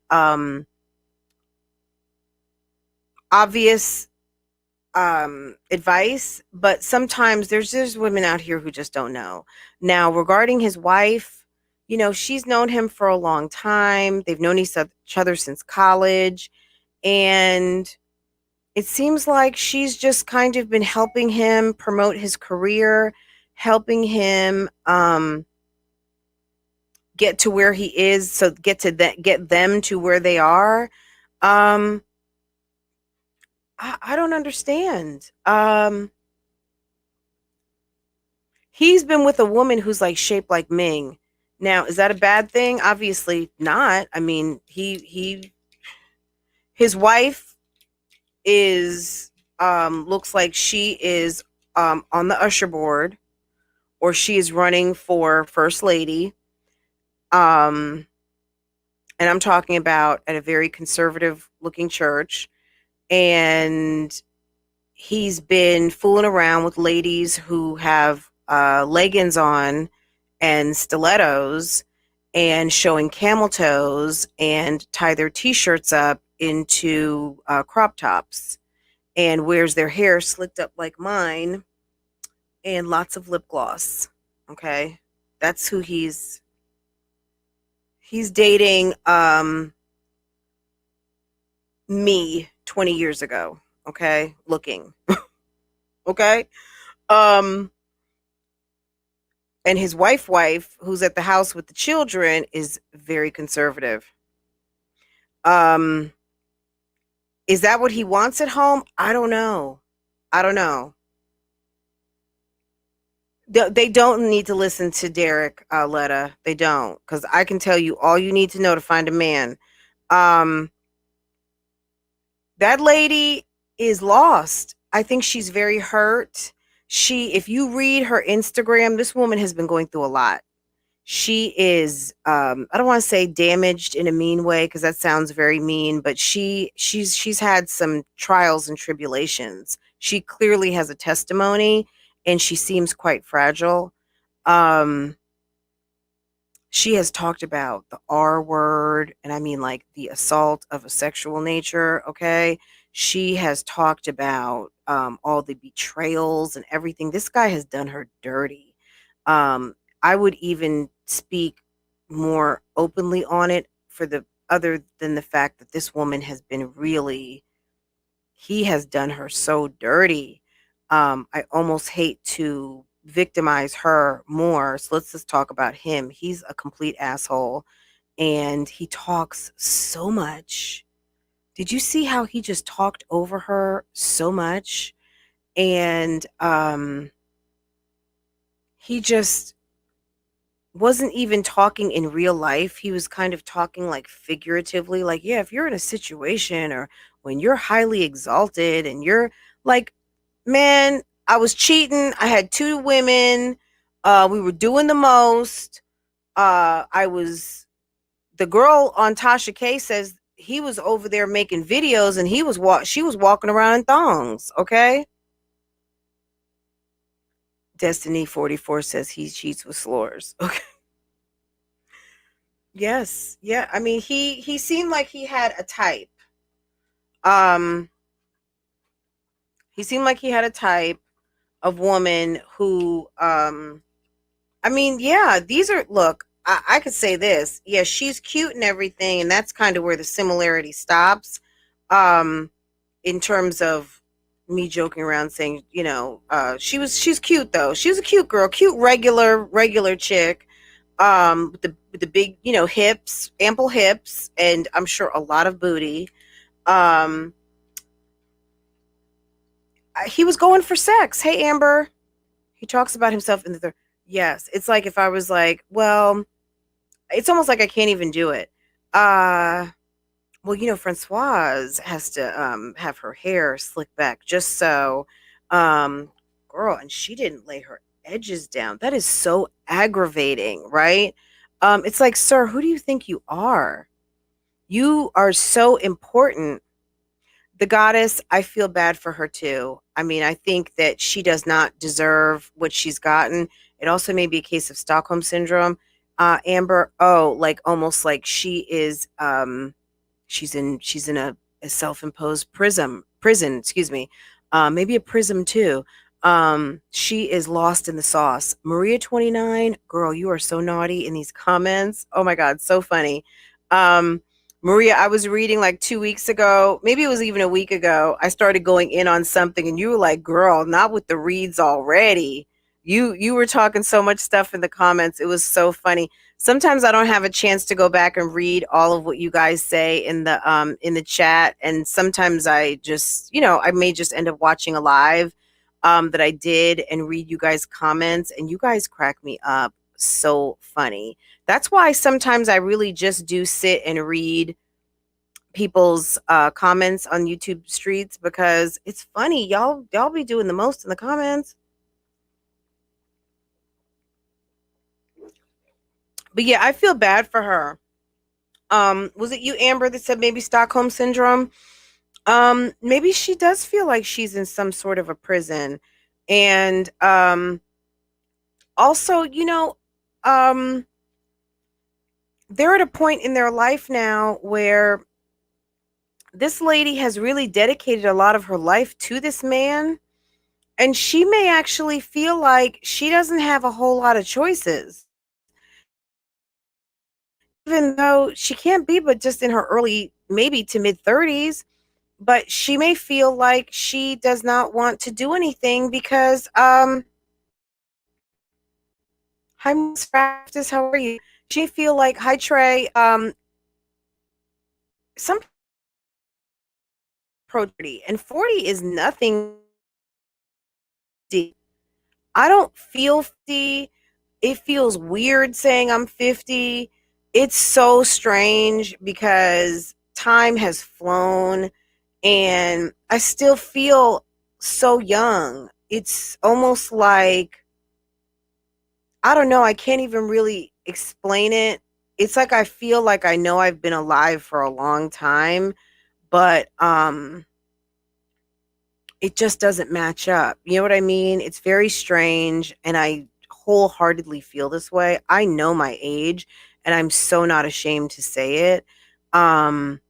obvious advice, but sometimes there's women out here who just don't know. Now, regarding his wife, she's known him for a long time. They've known each other since college, and it seems like she's just kind of been helping him promote his career, helping him get to where he is, so get them to where they are. um I don't understand. He's been with a woman who's like shaped like Ming. Now, is that a bad thing? Obviously not. I mean, his wife is looks like she is on the usher board, or she is running for first lady. Um and I'm talking about at a very conservative looking church. And he's been fooling around with ladies who have leggings on and stilettos and showing camel toes and tie their t-shirts up into crop tops and wears their hair slicked up like mine and lots of lip gloss. Okay, that's who he's dating. Me 20 years ago. Okay, looking. Okay. um And his wife, who's at the house with the children, is very conservative. Um, is that what he wants at home? I don't know. I don't know. They don't need to listen to Derrick, Letta. They don't, because I can tell you all you need to know to find a man. Um, that lady is lost. I think she's very hurt. If you read her Instagram, this woman has been going through a lot. She is, I don't want to say damaged in a mean way, because that sounds very mean, but she's had some trials and tribulations. She clearly has a testimony, and she seems quite fragile. Um, she has talked about the R word, and I mean like the assault of a sexual nature, okay? She has talked about all the betrayals and everything. This guy has done her dirty. I would even speak more openly on it, for the other than the fact that this woman has been really, he has done her so dirty. I almost hate to victimize her more. So let's just talk about him. He's a complete asshole, and he talks so much. Did you see how he just talked over her so much? And he just wasn't even talking in real life. He was kind of talking like figuratively, like, yeah, if you're in a situation, or when you're highly exalted and you're like, man, I was cheating. I had two women. We were doing the most. I was, the girl on Tasha K says he was over there making videos, and she was walking around in thongs. Okay. Destiny 44 says he cheats with slurs. Okay. Yes. Yeah. I mean, he seemed like he had a type. Um, he seemed like he had a type of woman who, I mean, yeah, these are, look, I could say this. Yeah, she's cute and everything, and that's kind of where the similarity stops. Um, in terms of me joking around saying, she's cute though. She was a cute girl, cute regular chick. With the big, hips, ample hips, and I'm sure a lot of booty. Um, he was going for sex. Hey, Amber. He talks about himself in the third. Yes, it's like if I was like, well, it's almost like I can't even do it. Uh, well, Francoise has to have her hair slicked back just so, um, girl, and she didn't lay her edges down. That is so aggravating, right? It's like, sir, who do you think you are? You are so important. The goddess, I feel bad for her too. I mean, I think that she does not deserve what she's gotten. It also may be a case of Stockholm syndrome. Amber, oh, like almost like she is, she's in a self-imposed prison, excuse me. Maybe a prism too. She is lost in the sauce. Maria 29, girl, you are so naughty in these comments. Oh my God, so funny. Um, Maria, I was reading like 2 weeks ago, maybe it was even a week ago. I started going in on something, and you were like, girl, not with the reads already. You were talking so much stuff in the comments. It was so funny. Sometimes I don't have a chance to go back and read all of what you guys say in the chat, and sometimes I just, I may just end up watching a live that I did and read you guys' comments, and you guys crack me up. So funny. That's why sometimes I really just do sit and read people's comments on YouTube streets, because it's funny. Y'all be doing the most in the comments. But yeah, I feel bad for her. Was it you, Amber, that said maybe Stockholm syndrome? Maybe she does feel like she's in some sort of a prison. And also, um they're at a point in their life now where this lady has really dedicated a lot of her life to this man, and she may actually feel like she doesn't have a whole lot of choices, even though she can't be but just in her early, maybe to mid 30s. But she may feel like she does not want to do anything because Hi, Miss Practice. How are you? She feel like, hi, Trey. Some pro 30 and 40 is nothing. I don't feel 50. It feels weird saying I'm 50. It's so strange because time has flown and I still feel so young. It's almost like, I don't know, I can't even really explain it. It's like I feel like I know I've been alive for a long time, but it just doesn't match up. You know what I mean? It's very strange and I wholeheartedly feel this way. I know my age and I'm so not ashamed to say it. Um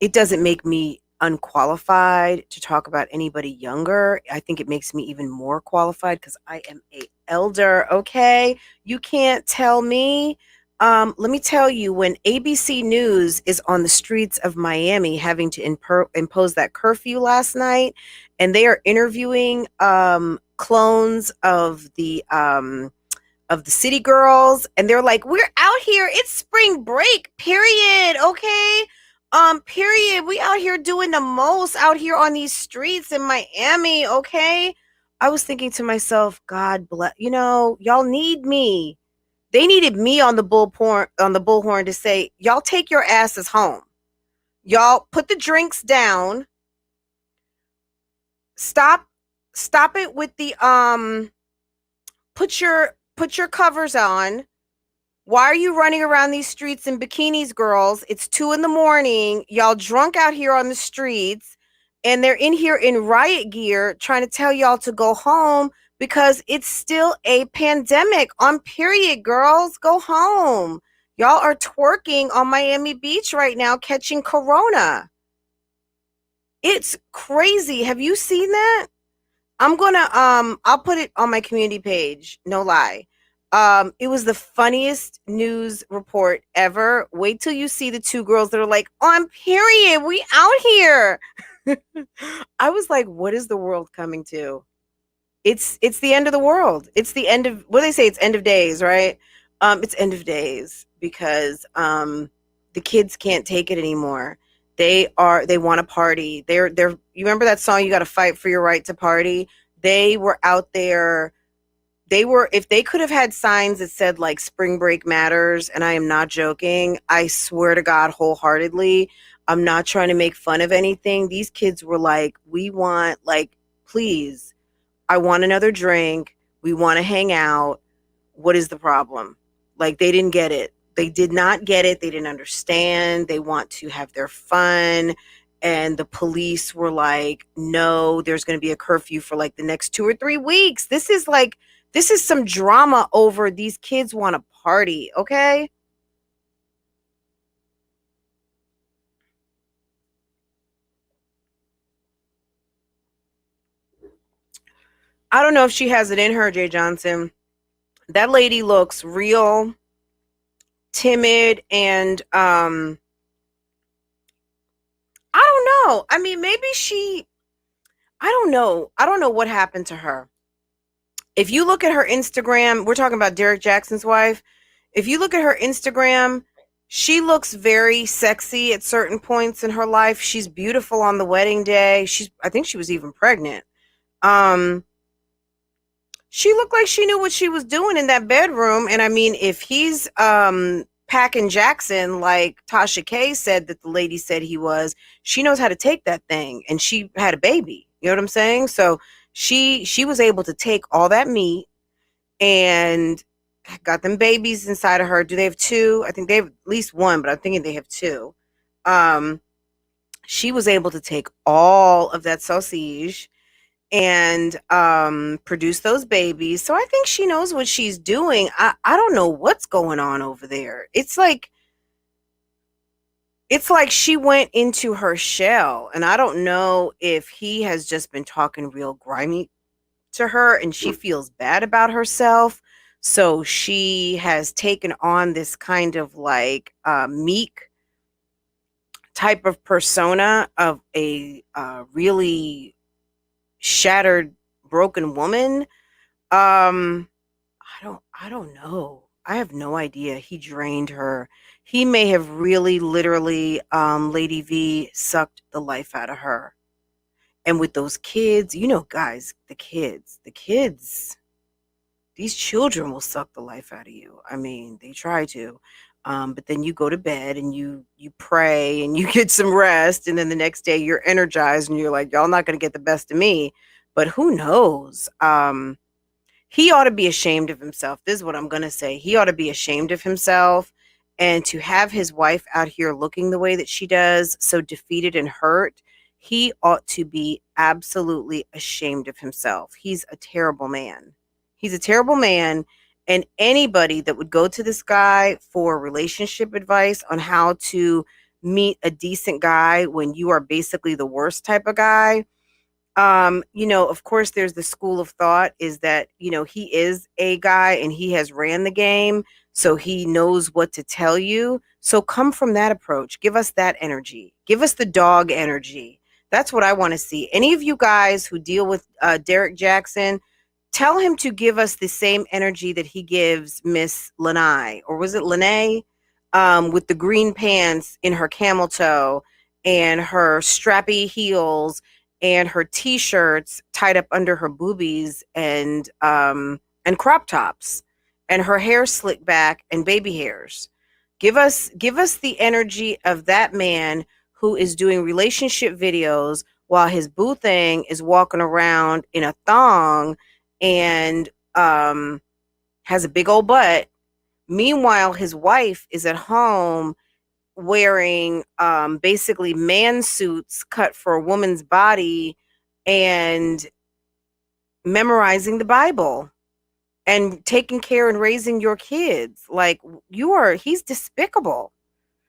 it doesn't make me unqualified to talk about anybody younger. I think it makes me even more qualified because I am a elder. Okay, you can't tell me. Let me tell you, when ABC News is on the streets of Miami having to impose that curfew last night, and they are interviewing clones of the city girls, and they're like, we're out here, it's spring break, period, okay, period, we out here doing the most out here on these streets in Miami, okay. I was thinking to myself, God bless, y'all need me. They needed me on the bullhorn to say, y'all take your asses home, y'all put the drinks down, stop it with the put your covers on. Why are you running around these streets in bikinis, girls? It's 2 a.m. Y'all drunk out here on the streets, and they're in here in riot gear trying to tell y'all to go home because it's still a pandemic on period, girls. Go home. Y'all are twerking on Miami Beach right now, catching corona. It's crazy. Have you seen that? I'm gonna I'll put it on my community page, no lie. It was the funniest news report ever. Wait till you see the two girls that are like, on period, we out here. I was like, what is the world coming to? It's the end of the world. It's the end of, what do they say? It's end of days, right? It's end of days because the kids can't take it anymore. They want to party. They're you remember that song, You Gotta Fight for Your Right to Party? They were out there. They were, if they could have had signs that said like spring break matters, and I am not joking, I swear to God wholeheartedly, I'm not trying to make fun of anything. These kids were like, we want, like, please, I want another drink. We want to hang out. What is the problem? Like, they didn't get it. They did not get it. They didn't understand. They want to have their fun. And the police were like, no, there's going to be a curfew for like the next 2 or 3 weeks. This is some drama over these kids want to party. Okay. I don't know if she has it in her, Jay Johnson. That lady looks real timid and I don't know. I mean, maybe I don't know. I don't know what happened to her. If you look at her Instagram, we're talking about Derrick Jaxn's wife. If you look at her Instagram, she looks very sexy at certain points in her life. She's beautiful on the wedding day. I think she was even pregnant. Um, she looked like she knew what she was doing in that bedroom. And I mean, if he's packing Jackson like Tasha K said that the lady said he was, she knows how to take that thing, and she had a baby. You know what I'm saying? So she was able to take all that meat and got them babies inside of her. Do they have two? I think they have at least one, but I'm thinking they have two. Um, she was able to take all of that sausage and produce those babies. So I think she knows what she's doing. I don't know what's going on over there. It's like she went into her shell, and I don't know if he has just been talking real grimy to her and she feels bad about herself. So she has taken on this kind of like meek type of persona of a really shattered, broken woman. Um, I don't know. I have no idea. He drained her. He may have really literally, Lady V sucked the life out of her. And with those kids, you know, guys, the kids, these children will suck the life out of you. I mean, they try to. But then you go to bed and you pray and you get some rest, and then the next day you're energized and you're like, y'all not gonna get the best of me. But who knows? He ought to be ashamed of himself. This is what I'm going to say. He ought to be ashamed of himself. And to have his wife out here looking the way that she does, so defeated and hurt, he ought to be absolutely ashamed of himself. He's a terrible man. He's a terrible man. And anybody that would go to this guy for relationship advice on how to meet a decent guy when you are basically the worst type of guy, you know, of course there's the school of thought is that, you know, he is a guy and he has ran the game, so he knows what to tell you. So come from that approach. Give us that energy. Give us the dog energy. That's what I want to see. Any of you guys who deal with Derrick Jaxn, tell him to give us the same energy that he gives Miss Lanai, or was it Lene, with the green pants in her camel toe and her strappy heels and her t-shirts tied up under her boobies and crop tops and her hair slicked back and baby hairs. Give us the energy of that man who is doing relationship videos while his boo thing is walking around in a thong and has a big old butt. Meanwhile, his wife is at home wearing basically man suits cut for a woman's body and memorizing the Bible and taking care and raising your kids. Like, he's despicable.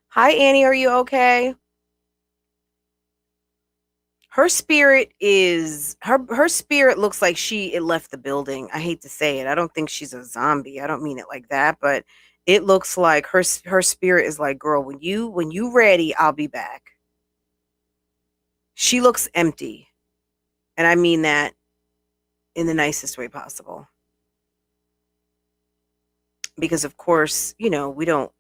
Hi, Annie, are you okay? Her spirit is her spirit looks like it left the building. I hate to say it. I don't think she's a zombie. I don't mean it like that, but it looks like her spirit is like, girl, when you ready, I'll be back. She looks empty. And I mean that in the nicest way possible. Because of course, you know, we don't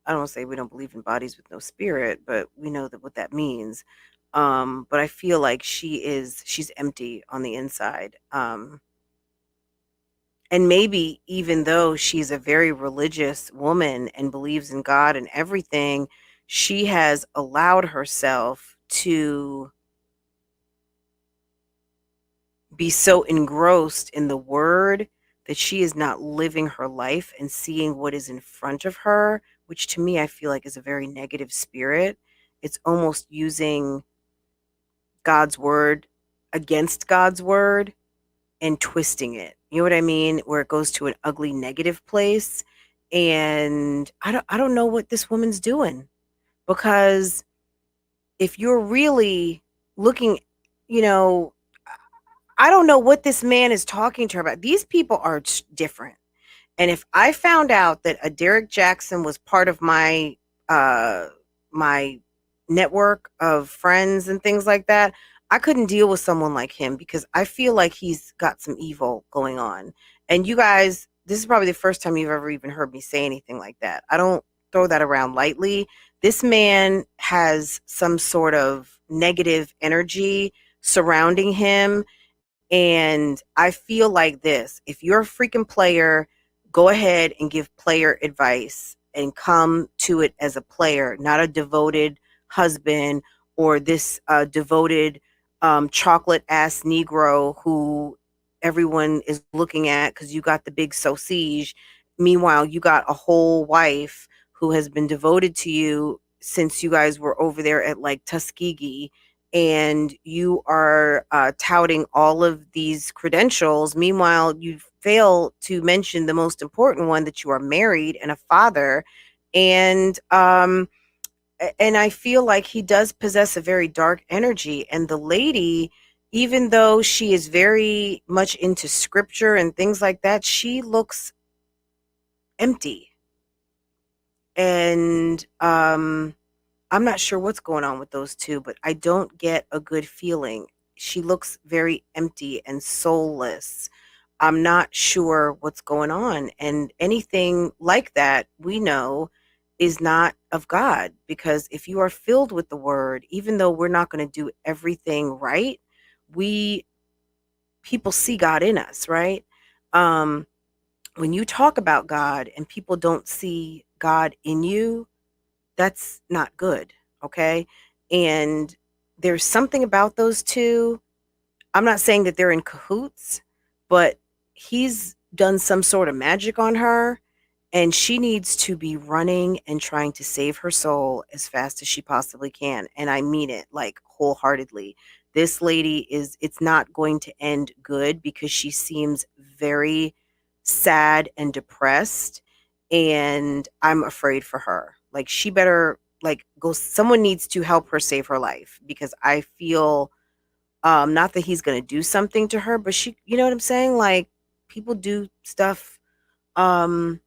I don't want to say we don't believe in bodies with no spirit, but we know that what that means. But I feel like she's empty on the inside. And maybe even though she's a very religious woman and believes in God and everything, she has allowed herself to be so engrossed in the word that she is not living her life and seeing what is in front of her, which to me I feel like is a very negative spirit. It's almost using God's word against God's word and twisting it. You know what I mean? Where it goes to an ugly negative place. And I don't know what this woman's doing, because if you're really looking, you know, I don't know what this man is talking to her about. These people are different. And if I found out that a Derrick Jaxn was part of my my network of friends and things like that, I couldn't deal with someone like him, because I feel like he's got some evil going on. And you guys, this is probably the first time you've ever even heard me say anything like that. I don't throw that around lightly. This man has some sort of negative energy surrounding him, and I feel like this: if you're a freaking player, go ahead and give player advice and come to it as a player, not a devoted husband or this devoted chocolate ass Negro who everyone is looking at because you got the big sausage. Meanwhile, you got a whole wife who has been devoted to you since you guys were over there at like Tuskegee, and you are touting all of these credentials. Meanwhile, you fail to mention the most important one, that you are married and a father. And I feel like he does possess a very dark energy. And the lady, even though she is very much into scripture and things like that, she looks empty. And I'm not sure what's going on with those two, but I don't get a good feeling. She looks very empty and soulless. I'm not sure what's going on. And anything like that, we know, is not of God. Because if you are filled with the word, even though we're not going to do everything right, we people see God in us, right? Um, when you talk about God and people don't see God in you, that's not good. Okay. And there's something about those two. I'm not saying that they're in cahoots, but he's done some sort of magic on her, and she needs to be running and trying to save her soul as fast as she possibly can. And I mean it, like, wholeheartedly. This lady it's not going to end good because she seems very sad and depressed, and I'm afraid for her. Like, she better, like, go, someone needs to help her save her life, because I feel, not that he's going to do something to her, but she, you know what I'm saying? Like, people do stuff um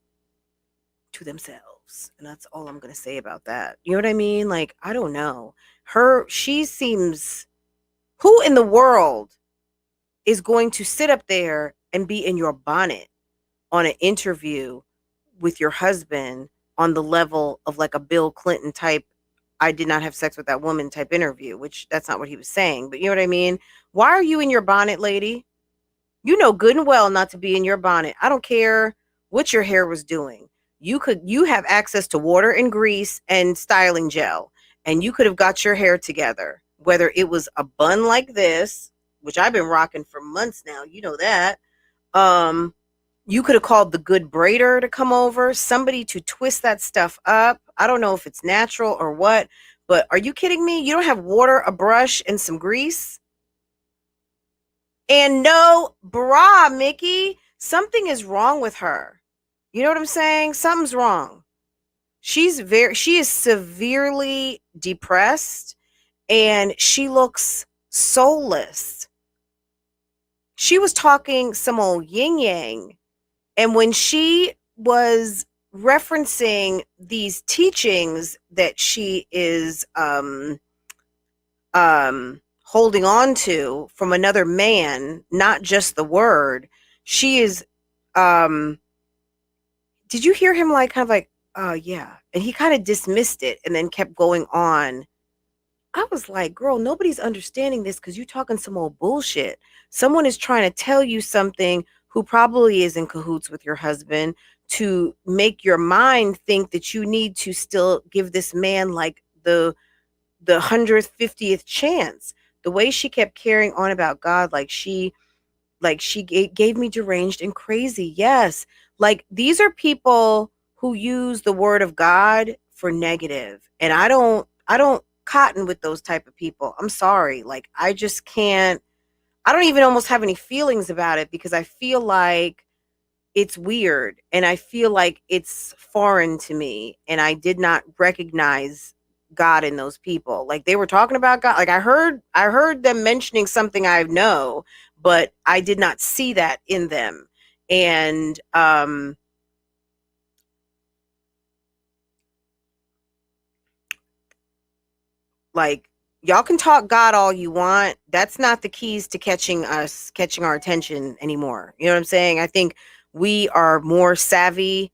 to themselves. And that's all I'm going to say about that. You know what I mean? Like, I don't know. She seems, who in the world is going to sit up there and be in your bonnet on an interview with your husband on the level of like a Bill Clinton type, I did not have sex with that woman type interview, which that's not what he was saying, but you know what I mean? Why are you in your bonnet, lady? You know good and well not to be in your bonnet. I don't care what your hair was doing. You have access to water and grease and styling gel, and you could have got your hair together. Whether it was a bun like this, which I've been rocking for months now, you know that. Um, you could have called the good braider to come over, somebody to twist that stuff up. I don't know if it's natural or what, but are you kidding me? You don't have water, a brush, and some grease? And no bra, Mickey. Something is wrong with her. You know what I'm saying? Something's wrong. She is severely depressed, and she looks soulless. She was talking some old yin yang, and when she was referencing these teachings that she is holding on to from another man, not just the word, she is um did you hear him, like, kind of like, oh yeah, and he kind of dismissed it and then kept going on. I was like, girl, nobody's understanding this because you talking some old bullshit. Someone is trying to tell you something who probably is in cahoots with your husband to make your mind think that you need to still give this man like the 100th 50th chance. The way she kept carrying on about God, like she gave me deranged and crazy. Yes, like, these are people who use the word of God for negative, and I don't cotton with those type of people. I'm sorry, like, I just can't. I don't even almost have any feelings about it because I feel like it's weird, and I feel like it's foreign to me, and I did not recognize God in those people. Like, they were talking about God. Like, I heard them mentioning something I know, but I did not see that in them. And like, y'all can talk God all you want. That's not the keys to catching our attention anymore. You know what I'm saying? I think we are more savvy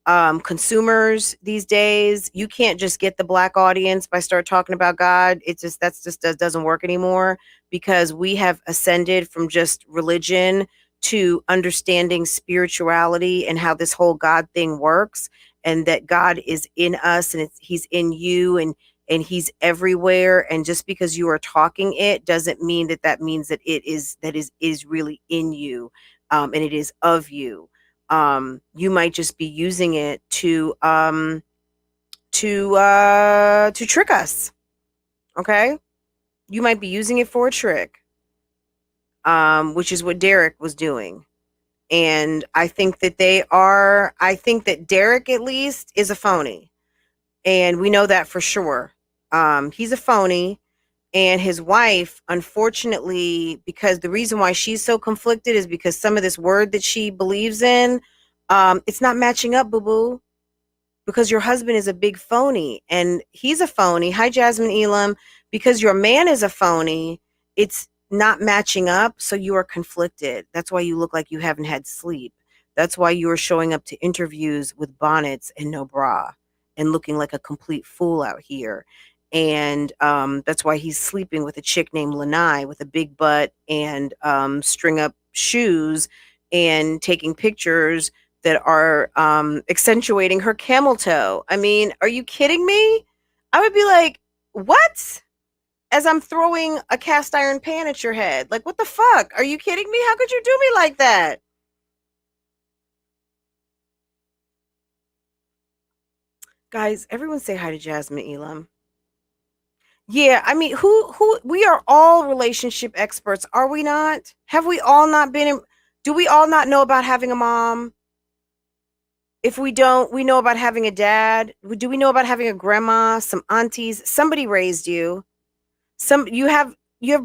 consumers these days. You can't just get the black audience by start talking about God. It's just, that doesn't work anymore, because we have ascended from just religion to understanding spirituality and how this whole God thing works, and that God is in us, and he's in you, and he's everywhere. And just because you are talking it doesn't mean that means that is really in you, and it is of you. You might just be using it to trick us. Okay, you might be using it for a trick, which is what Derrick was doing. And I think that Derrick, at least, is a phony, and we know that for sure. He's a phony. And his wife, unfortunately, because the reason why she's so conflicted is because some of this word that she believes in, it's not matching up, boo-boo. Because your husband is a big phony, and he's a phony. Hi, Jasmine Elam. Because your man is a phony, it's not matching up, so you are conflicted. That's why you look like you haven't had sleep. That's why you are showing up to interviews with bonnets and no bra and looking like a complete fool out here. And that's why he's sleeping with a chick named Lanai with a big butt and string up shoes and taking pictures that are accentuating her camel toe. I mean, are you kidding me? I would be like, what? As I'm throwing a cast iron pan at your head. Like, what the fuck? Are you kidding me? How could you do me like that? Guys, everyone say hi to Jasmine Elam. Yeah, I mean, who we are all relationship experts, are we not? Have we all not been in, do we all not know about having a mom? If we don't, we know about having a dad. Do we know about having a grandma, some aunties? Somebody raised you. Some you have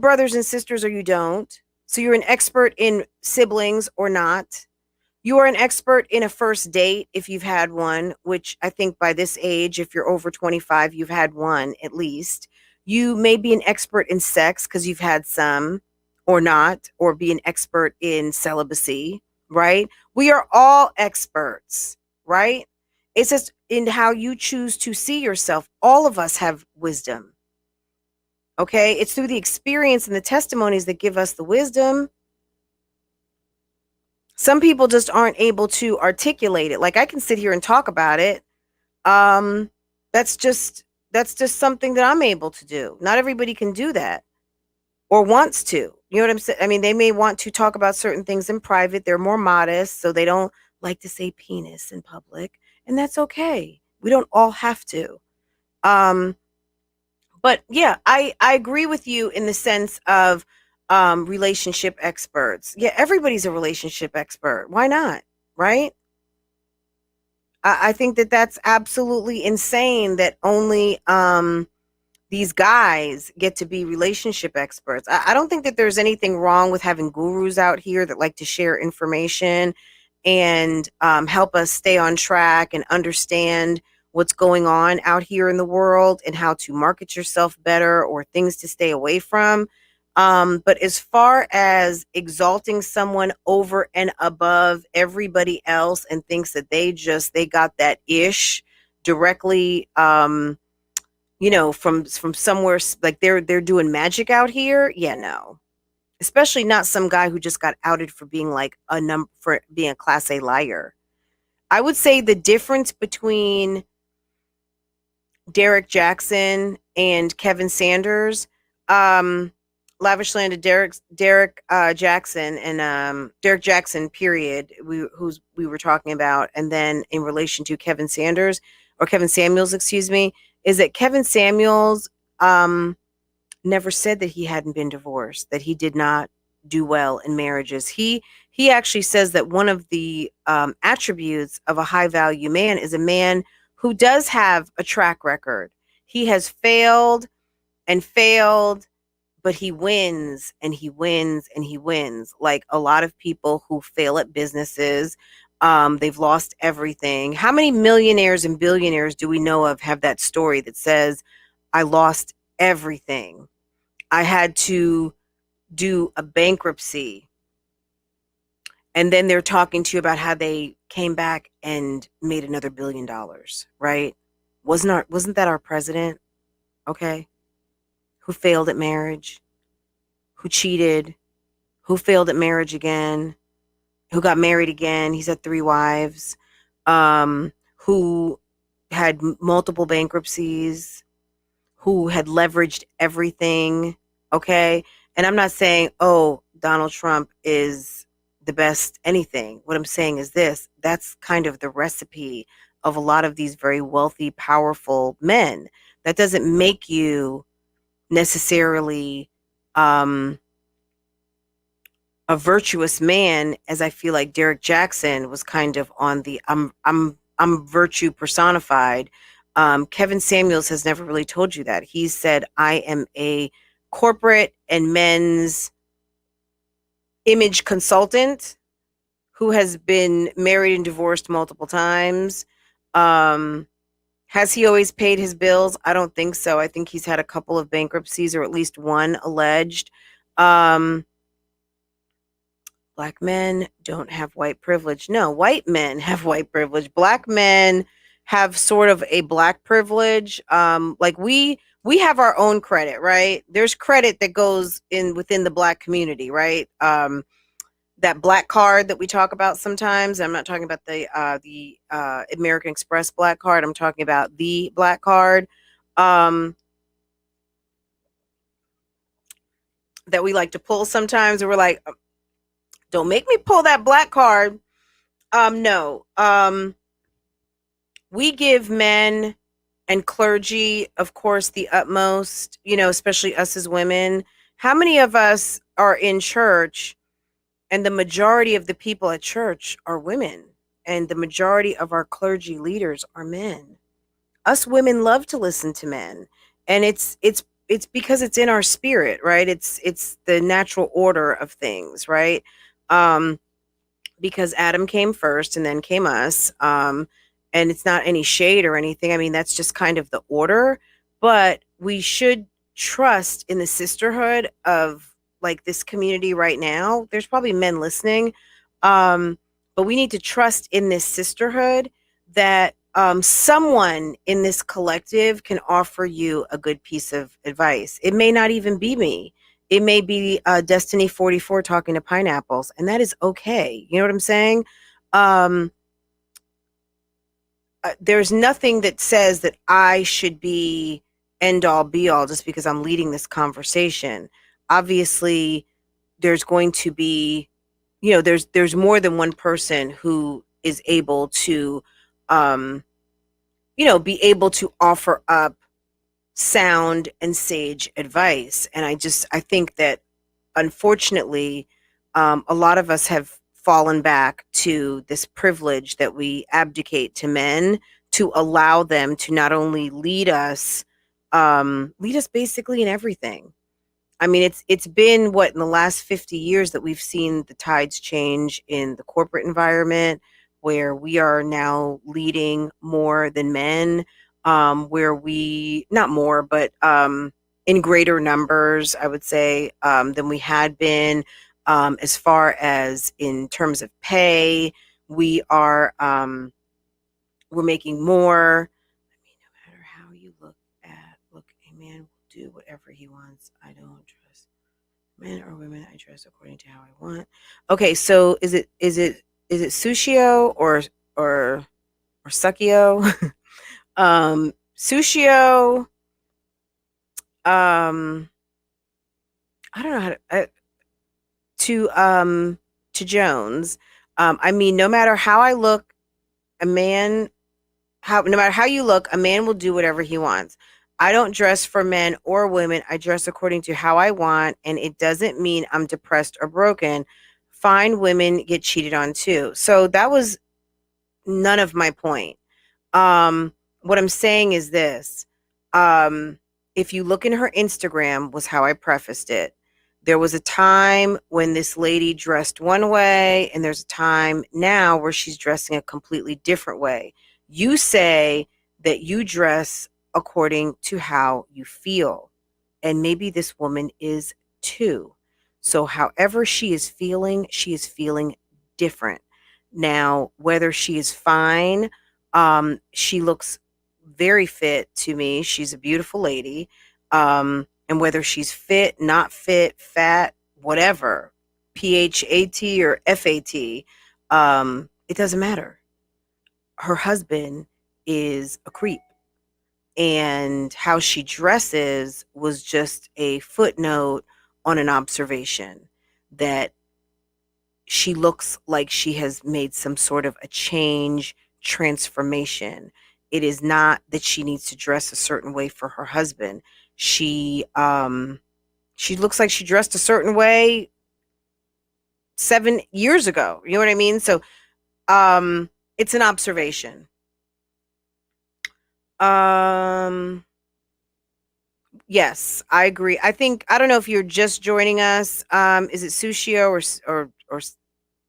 brothers and sisters or you don't. So you're an expert in siblings or not. You are an expert in a first date if you've had one, which I think by this age, if you're over 25, you've had one at least. You may be an expert in sex because you've had some or not, or be an expert in celibacy, right? We are all experts, right? It's just in how you choose to see yourself. All of us have wisdom. Okay. It's through the experience and the testimonies that give us the wisdom. Some people just aren't able to articulate it. Like I can sit here and talk about it. Um, that's just something that I'm able to do. Not everybody can do that or wants to. You know what I'm saying? I mean, they may want to talk about certain things in private. They're more modest, so they don't like to say penis in public, and that's okay. We don't all have to. Um, but yeah, I agree with you in the sense of relationship experts. Yeah, everybody's a relationship expert. Why not? Right? I think that that's absolutely insane that only these guys get to be relationship experts. I don't think that there's anything wrong with having gurus out here that like to share information and help us stay on track and understand what's going on out here in the world and how to market yourself better or things to stay away from. But as far as exalting someone over and above everybody else and thinks that they got that ish directly, from somewhere like they're doing magic out here. Yeah, no. Especially not some guy who just got outed for being like for being a class A liar. I would say the difference between Derrick Jaxn and Kevin Sanders, lavish landed Derrick Jaxn and Derrick Jaxn period we were talking about, and then in relation to Kevin Sanders or Kevin Samuels, excuse me, is that Kevin Samuels never said that he hadn't been divorced, that he did not do well in marriages. He actually says that one of the attributes of a high value man is a man who does have a track record. He has failed and failed, but he wins and he wins and he wins. Like a lot of people who fail at businesses, they've lost everything. How many millionaires and billionaires do we know of have that story that says, I lost everything. I had to do a bankruptcy. And then they're talking to you about how they came back and made another $1 billion, right? Wasn't that our president? Okay. Who failed at marriage, who cheated, who failed at marriage again, who got married again. He's had 3 wives, who had multiple bankruptcies, who had leveraged everything. Okay. And I'm not saying, oh, Donald Trump is the best anything. What I'm saying is this: that's kind of the recipe of a lot of these very wealthy, powerful men. That doesn't make you necessarily a virtuous man, as I feel like Derrick Jaxn was kind of on the I'm virtue personified. Kevin Samuels has never really told you that. He said, I am a corporate and men's image consultant who has been married and divorced multiple times. Has he always paid his bills? I don't think so. I think he's had a couple of bankruptcies, or at least one alleged. Um, Black men don't have white privilege. No, white men have white privilege. Black men have sort of a black privilege. Like we have our own credit, right? There's credit that goes in within the black community, right? That black card that we talk about sometimes. I'm not talking about the American Express black card. I'm talking about the black card. That we like to pull sometimes, and we're like, don't make me pull that black card. No. We give men and clergy, of course, the utmost, especially us as women. How many of us are in church and the majority of the people at church are women and the majority of our clergy leaders are men? Us women love to listen to men, and it's because it's in our spirit, right? It's the natural order of things, right? Um because Adam came first and then came us. And it's not any shade or anything. I mean, that's just kind of the order. But we should trust in the sisterhood of like this community right now. There's probably men listening. But we need to trust in this sisterhood that someone in this collective can offer you a good piece of advice. It may not even be me. It may be Destiny 44 talking to pineapples, and that is okay. You know what I'm saying? Um, there's nothing that says that I should be end all be all just because I'm leading this conversation. Obviously, there's going to be, there's more than one person who is able to, um, be able to offer up sound and sage advice. And I think that unfortunately, a lot of us have fallen back to this privilege that we abdicate to men to allow them to not only lead us basically in everything. I mean, it's been what in the last 50 years that we've seen the tides change in the corporate environment, where we are now leading more than men, where we not more, but in greater numbers, I would say, than we had been. As far as in terms of pay, we are we're making more. I mean, no matter how you look, a man will do whatever he wants. I don't trust men or women. I dress according to how I want. Okay, so is it Sushio or Sukio? Sushio. I don't know how to Jones. I mean, no matter how I look, a man how no matter how you look, a man will do whatever he wants. I don't dress for men or women. I dress according to how I want, and it doesn't mean I'm depressed or broken. Fine women get cheated on too. So that was none of my point. What I'm saying is this. If you look in her Instagram, was how I prefaced it. There was a time when this lady dressed one way, and there's a time now where she's dressing a completely different way. You say that you dress according to how you feel, and maybe this woman is too. So however she is feeling different. Now, whether she is fine, she looks very fit to me. She's a beautiful lady. And whether she's fit, not fit, fat, whatever, PHAT or FAT, it doesn't matter. Her husband is a creep. And how she dresses was just a footnote on an observation that she looks like she has made some sort of a change, transformation. It is not that she needs to dress a certain way for her husband. She looks like she dressed a certain way 7 years ago. You know what I mean? So it's an observation. Yes, I agree. I don't know if you're just joining us. Is it Sushio or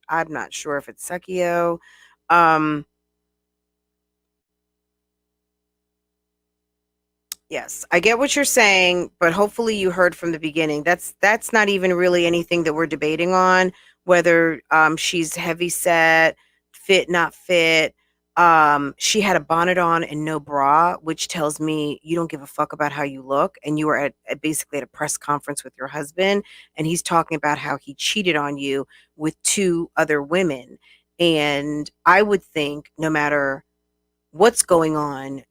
I'm not sure if it's Sekio. Um Yes, I get what you're saying, but hopefully you heard from the beginning. That's not even really anything that we're debating on, whether she's heavy set, fit, not fit. She had a bonnet on and no bra, which tells me you don't give a fuck about how you look, and you were basically at a press conference with your husband, and he's talking about how he cheated on you with two other women. And I would think no matter what's going on,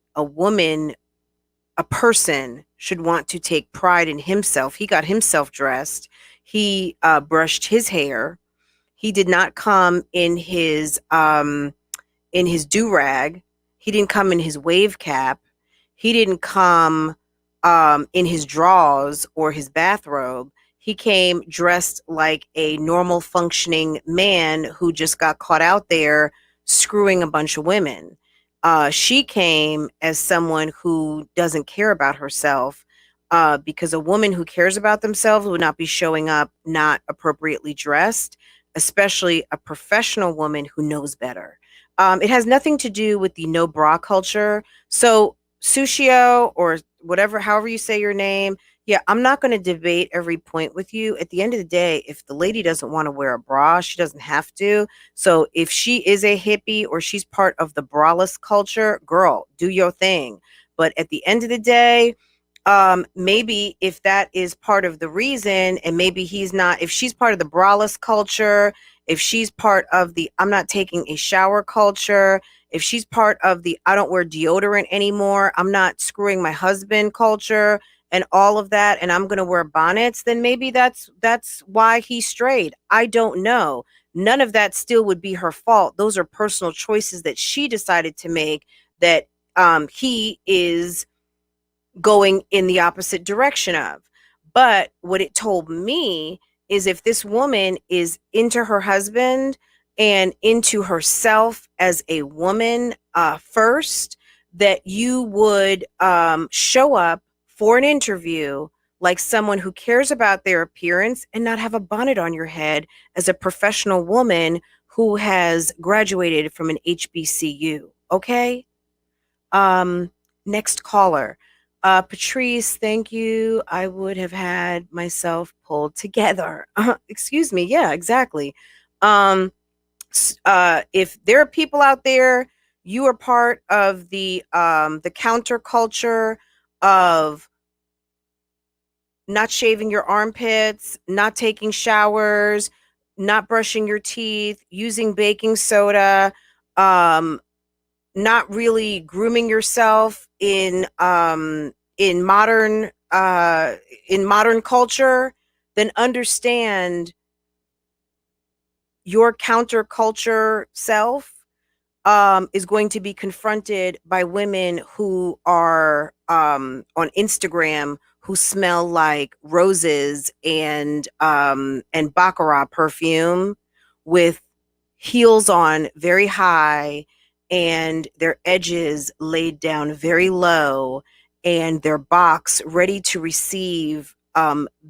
a person should want to take pride in himself. He got himself dressed. He brushed his hair. He did not come in his do rag. He didn't come in his wave cap. He didn't come in his drawers or his bathrobe. He came dressed like a normal functioning man who just got caught out there screwing a bunch of women. She came as someone who doesn't care about herself, because a woman who cares about themselves would not be showing up not appropriately dressed, especially a professional woman who knows better. It has nothing to do with the no bra culture. So, Sushio, or whatever, however you say your name, yeah, I'm not going to debate every point with you. At the end of the day, if the lady doesn't want to wear a bra, she doesn't have to. So, if she is a hippie or she's part of the braless culture, girl, do your thing. But at the end of the day, maybe if that is part of the reason, and maybe he's not, if she's part of the braless culture, if she's part of the I'm not taking a shower culture, if she's part of the I don't wear deodorant anymore, I'm not screwing my husband culture and all of that, and I'm going to wear bonnets, then maybe that's why he strayed. I don't know. None of that still would be her fault. Those are personal choices that she decided to make, that he is going in the opposite direction of. But what it told me is, if this woman is into her husband and into herself as a woman first, that you would show up for an interview like someone who cares about their appearance and not have a bonnet on your head as a professional woman who has graduated from an HBCU. Okay? Um, Next caller. Patrice, thank you. I would have had myself pulled together. Excuse me. Yeah, exactly. If there are people out there, you are part of the counterculture of not shaving your armpits, not taking showers, not brushing your teeth, using baking soda, um, not really grooming yourself in modern culture, then understand your counterculture self is going to be confronted by women who are on Instagram, who smell like roses and baccarat perfume, with heels on very high and their edges laid down very low, and their box ready to receive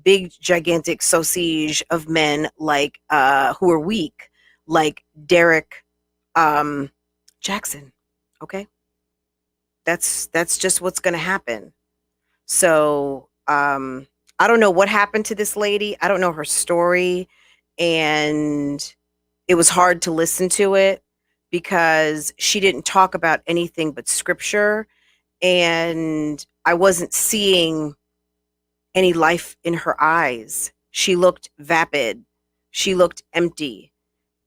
big gigantic sausage of men, like who are weak, like Derrick Jaxn. Okay, that's just what's going to happen. So I don't know what happened to this lady. I don't know her story, and it was hard to listen to it because she didn't talk about anything but scripture, and I wasn't seeing any life in her eyes. She looked vapid. She looked empty.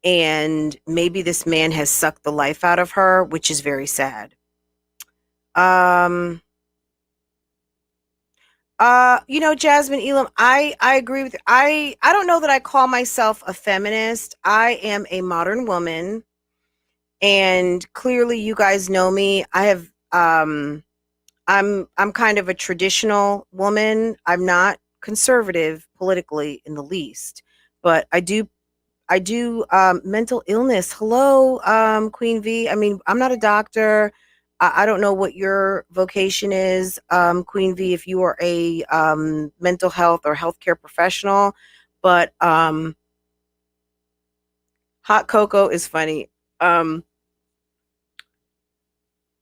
And maybe this man has sucked the life out of her, which is very sad. Um, Jasmine Elam, I agree with you. I don't know that I call myself a feminist. I am a modern woman, and clearly you guys know me. I'm kind of a traditional woman. I'm not conservative politically in the least, but I do mental illness. Hello, Queen V. I mean, I'm not a doctor. I don't know what your vocation is, Queen V, if you are a mental health or healthcare professional. But hot cocoa is funny. Um,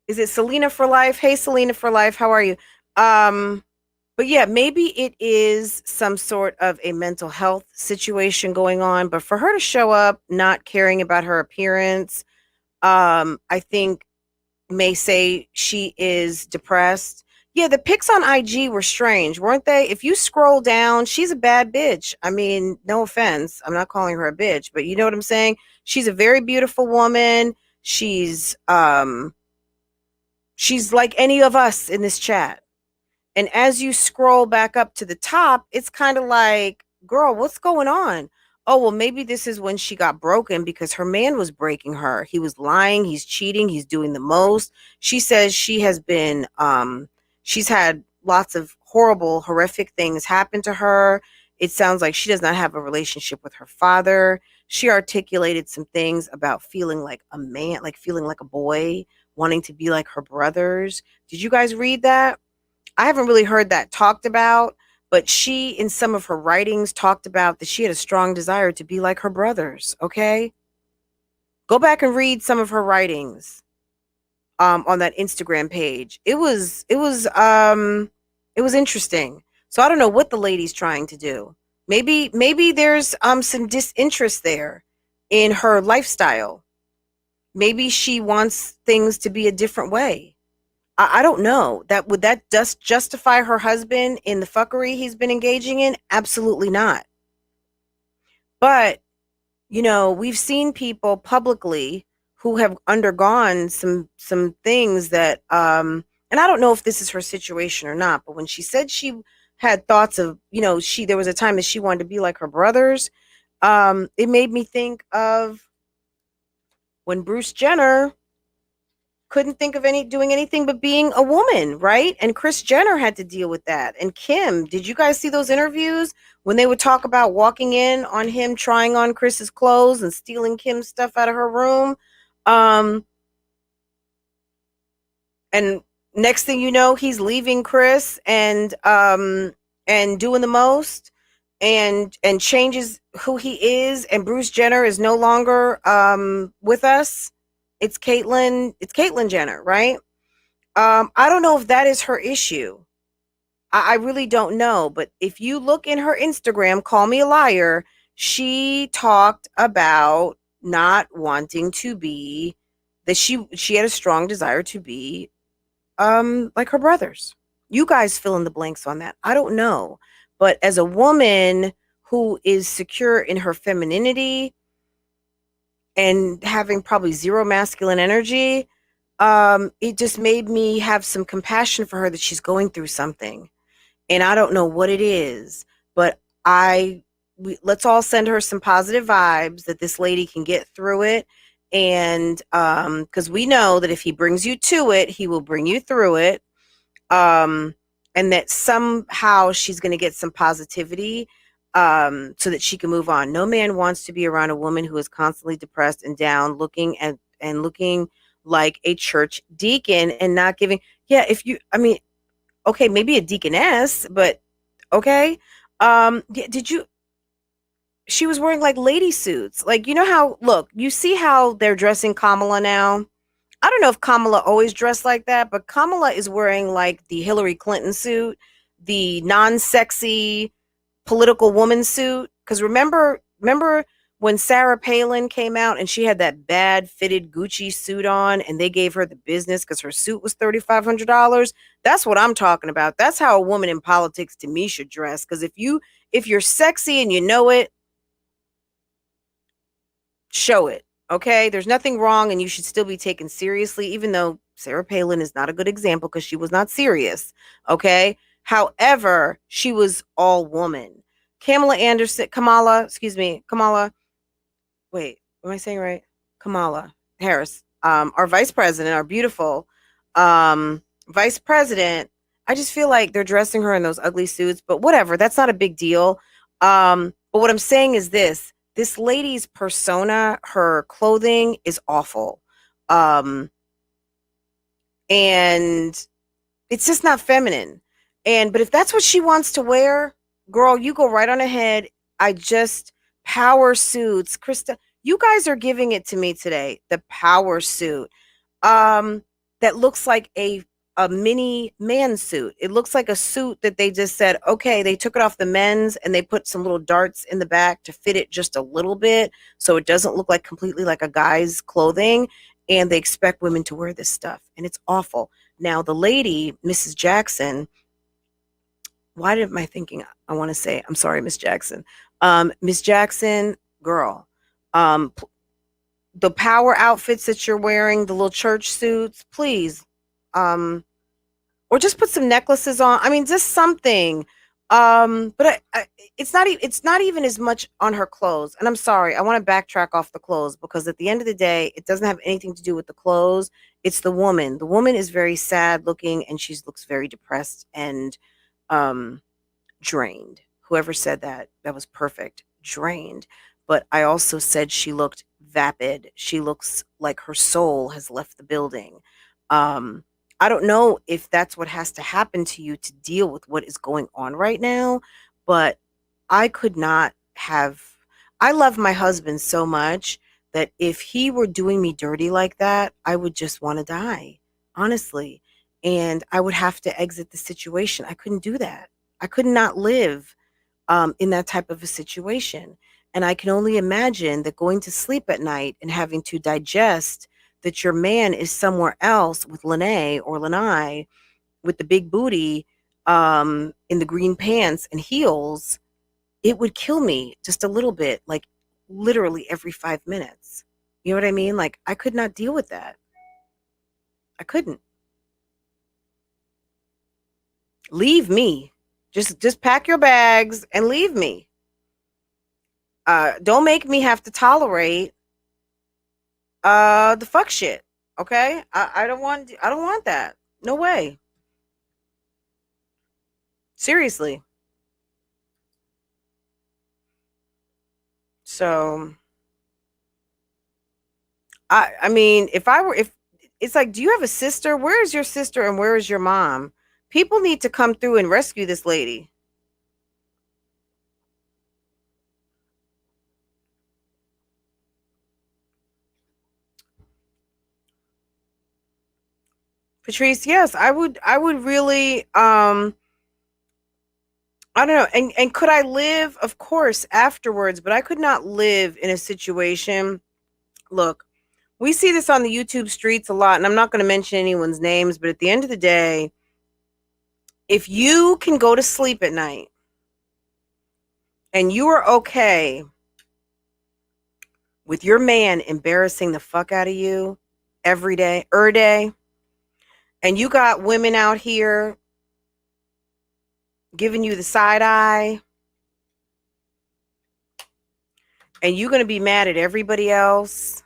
is it Selena for Life? Hey, Selena for Life, how are you? But yeah, maybe it is some sort of a mental health situation going on. But for her to show up not caring about her appearance, I think may say she is depressed. Yeah, the pics on IG were strange, weren't they? If you scroll down, she's a bad bitch. I mean, no offense. I'm not calling her a bitch, but you know what I'm saying? She's a very beautiful woman. She's like any of us in this chat. And as you scroll back up to the top, it's kind of like, girl, what's going on? Oh, well, maybe this is when she got broken because her man was breaking her. He was lying, he's cheating, he's doing the most. She says she has been, she's had lots of horrible, horrific things happen to her. It sounds like she does not have a relationship with her father. She articulated some things about feeling like a man, like feeling like a boy, wanting to be like her brothers. Did you guys read that? I haven't really heard that talked about, but she, in some of her writings, talked about that she had a strong desire to be like her brothers. Okay, go back and read some of her writings on that Instagram page. It was interesting. So I don't know what the lady's trying to do. Maybe there's some disinterest there in her lifestyle. Maybe she wants things to be a different way. I don't know. Would that just justify her husband in the fuckery he's been engaging in? Absolutely not. But, we've seen people publicly who have undergone some things that and I don't know if this is her situation or not, but when she said she had thoughts of, there was a time that she wanted to be like her brothers, it made me think of when Bruce Jenner couldn't think of doing anything but being a woman, right? And Kris Jenner had to deal with that. And Kim, did you guys see those interviews when they would talk about walking in on him trying on Kris's clothes and stealing Kim's stuff out of her room? And next thing you know, he's leaving Kris and doing the most and changes who he is, and Bruce Jenner is no longer with us. It's Caitlyn Jenner, right? I don't know if that is her issue. I really don't know. But if you look in her Instagram, call me a liar, she talked about not wanting to be, that she had a strong desire to be like her brothers. You guys fill in the blanks on that. I don't know. But as a woman who is secure in her femininity and having probably zero masculine energy, it just made me have some compassion for her that she's going through something. And I don't know what it is, but let's all send her some positive vibes that this lady can get through it. And because we know that if he brings you to it, he will bring you through it. And that somehow she's going to get some positivity so that she can move on. No man wants to be around a woman who is constantly depressed and down, looking like a church deacon and not giving. Yeah, okay, maybe a deaconess, but okay. She was wearing like lady suits. Like, you see how they're dressing Kamala now? I don't know if Kamala always dressed like that, but Kamala is wearing like the Hillary Clinton suit, the non-sexy political woman suit. Because remember when Sarah Palin came out and she had that bad fitted Gucci suit on and they gave her the business because her suit was $3,500? That's what I'm talking about. That's how a woman in politics to me should dress. Because if you're sexy and you know it, show it. Okay, there's nothing wrong, and you should still be taken seriously, even though Sarah Palin is not a good example because she was not serious. Okay, however, she was all woman. Kamala, wait, am I saying right? Kamala Harris, our vice president, our beautiful vice president. I just feel like they're dressing her in those ugly suits, but whatever, that's not a big deal. But what I'm saying is this lady's persona, her clothing is awful. And it's just not feminine. But if that's what she wants to wear, girl, you go right on ahead. Power suits. Krista, you guys are giving it to me today. The power suit. That looks like a a mini man suit. It looks like a suit that they just said, okay, they took it off the men's and they put some little darts in the back to fit it just a little bit so it doesn't look like completely like a guy's clothing. And they expect women to wear this stuff. And it's awful. Now, the lady, Mrs. Jackson, why am I thinking? I want to say, I'm sorry, Miss Jackson. Miss Jackson, girl, um, the power outfits that you're wearing, the little church suits, please, or just put some necklaces on. I mean, just something. But it's not even as much on her clothes. And I'm sorry, I want to backtrack off the clothes because at the end of the day, it doesn't have anything to do with the clothes. It's the woman. The woman is very sad looking, and she looks very depressed and um drained. Whoever said that, that was perfect. Drained. But I also said she looked vapid. She looks like her soul has left the building. Um, I don't know if that's what has to happen to you to deal with what is going on right now, but I could not have. I love my husband so much that if he were doing me dirty like that, I would just want to die, honestly. And I would have to exit the situation. I couldn't do that. I could not live in that type of a situation. And I can only imagine that going to sleep at night and having to digest that your man is somewhere else with Lene or Lanai with the big booty in the green pants and heels, it would kill me just a little bit, like literally every 5 minutes. You know what I mean? Like I could not deal with that. I couldn't. Leave me. Just pack your bags and leave me. Don't make me have to tolerate the fuck shit. Okay? I don't want that. No way. Seriously. So I mean, if it's like, do you have a sister? Where is your sister and where is your mom? People need to come through and rescue this lady. Patrice, yes, I would really I don't know. And could I live? Of course, afterwards, but I could not live in a situation. Look, we see this on the YouTube streets a lot, and I'm not going to mention anyone's names, but at the end of the day, if you can go to sleep at night and you are okay with your man embarrassing the fuck out of you every day, and you got women out here giving you the side eye, and you're going to be mad at everybody else,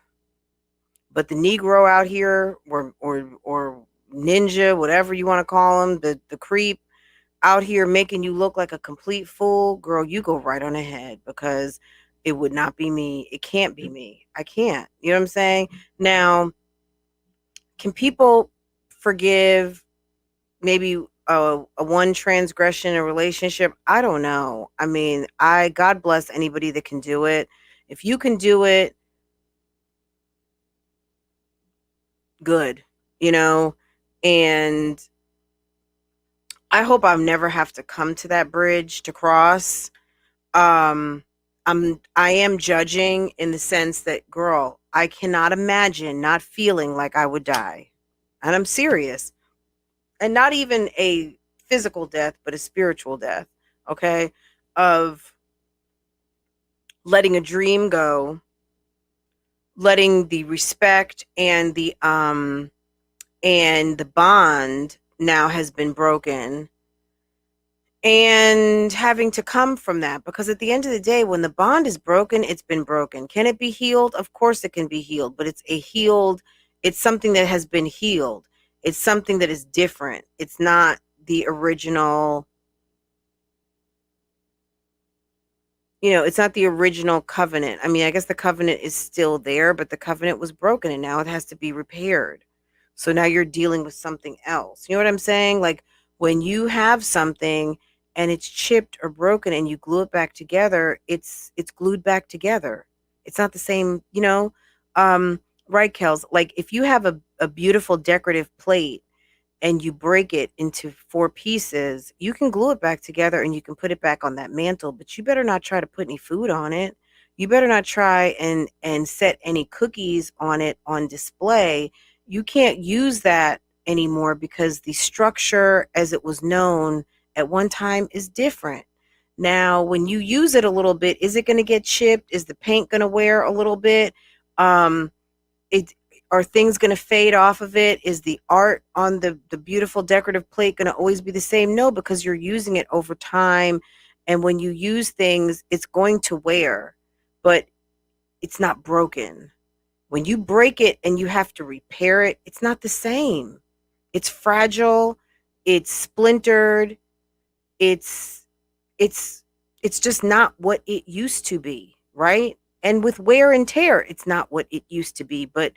but the Negro out here, or ninja, whatever you want to call him, the creep out here making you look like a complete fool, girl, you go right on ahead because it would not be me. It can't be me. I can't. You know what I'm saying? Now, can people forgive maybe a one transgression in a relationship? I don't know. I mean, God bless anybody that can do it. If you can do it, good, you know, and I hope I'll never have to come to that bridge to cross. Um, I am judging in the sense that, girl, I cannot imagine not feeling like I would die. And I'm serious. And not even a physical death, but a spiritual death, okay? Of letting a dream go, letting the respect and the bond now has been broken, and having to come from that, because at the end of the day, when the bond is broken, it's been broken. Can it be healed? Of course it can be healed, but it's something that has been healed. It's something that is different. It's not the original, it's not the original covenant. I mean, I guess the covenant is still there, but the covenant was broken and now it has to be repaired. So now you're dealing with something else. You know what I'm saying? Like when you have something and it's chipped or broken and you glue it back together, it's glued back together. It's not the same, right, Kels? Like if you have a beautiful decorative plate and you break it into 4 pieces, you can glue it back together and you can put it back on that mantle, but you better not try to put any food on it. You better not try and set any cookies on it on display. You can't use that anymore because the structure as it was known at one time is different. Now, when you use it a little bit, is it going to get chipped? Is the paint going to wear a little bit? It Are things going to fade off of it? Is the art on the beautiful decorative plate going to always be the same? No, because you're using it over time. And when you use things, it's going to wear, but it's not broken. When you break it and you have to repair it, it's not the same. It's fragile, it's splintered, it's it's it's just not what it used to be, right? And with wear and tear, it's not what it used to be, but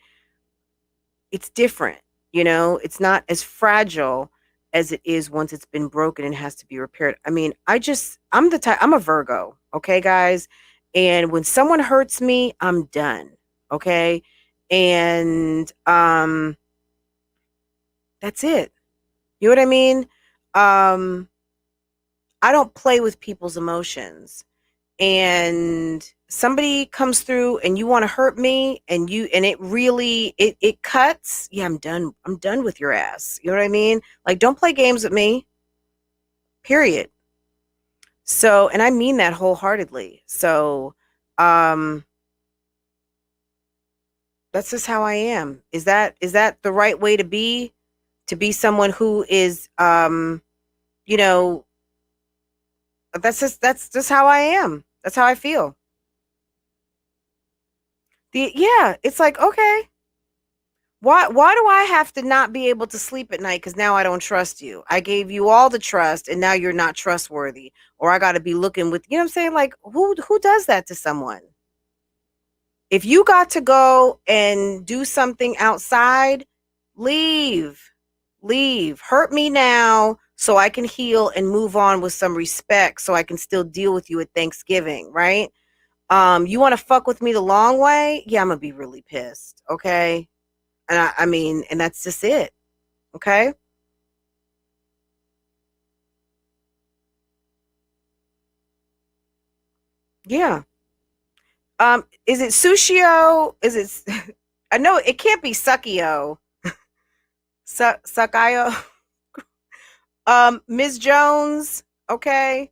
it's different. It's not as fragile as it is once it's been broken and has to be repaired. I mean, I'm a Virgo, okay, guys? And when someone hurts me, I'm done, okay? And that's it. You know what I mean? Um I don't play with people's emotions. And somebody comes through and you want to hurt me and it really it cuts, yeah, I'm done with your ass. You know what I mean? Like, don't play games with me, period. So, and I mean that wholeheartedly. So that's just how I am. Is that the right way to be someone who is you know that's just how I am. That's how I feel. Yeah, it's like, okay, why do I have to not be able to sleep at night because now I don't trust you? I gave you all the trust and now you're not trustworthy. Or I got to be looking with, you know what I'm saying? Like, who does that to someone? If you got to go and do something outside, leave. Leave. Hurt me now so I can heal and move on with some respect so I can still deal with you at Thanksgiving, right? You want to fuck with me the long way? Yeah, I'm gonna be really pissed. Okay. And I mean, and that's just it. Okay. Yeah. Is it Sushio? Is it, I know it can't be Suckio. Suckio. Ms. Jones. Okay.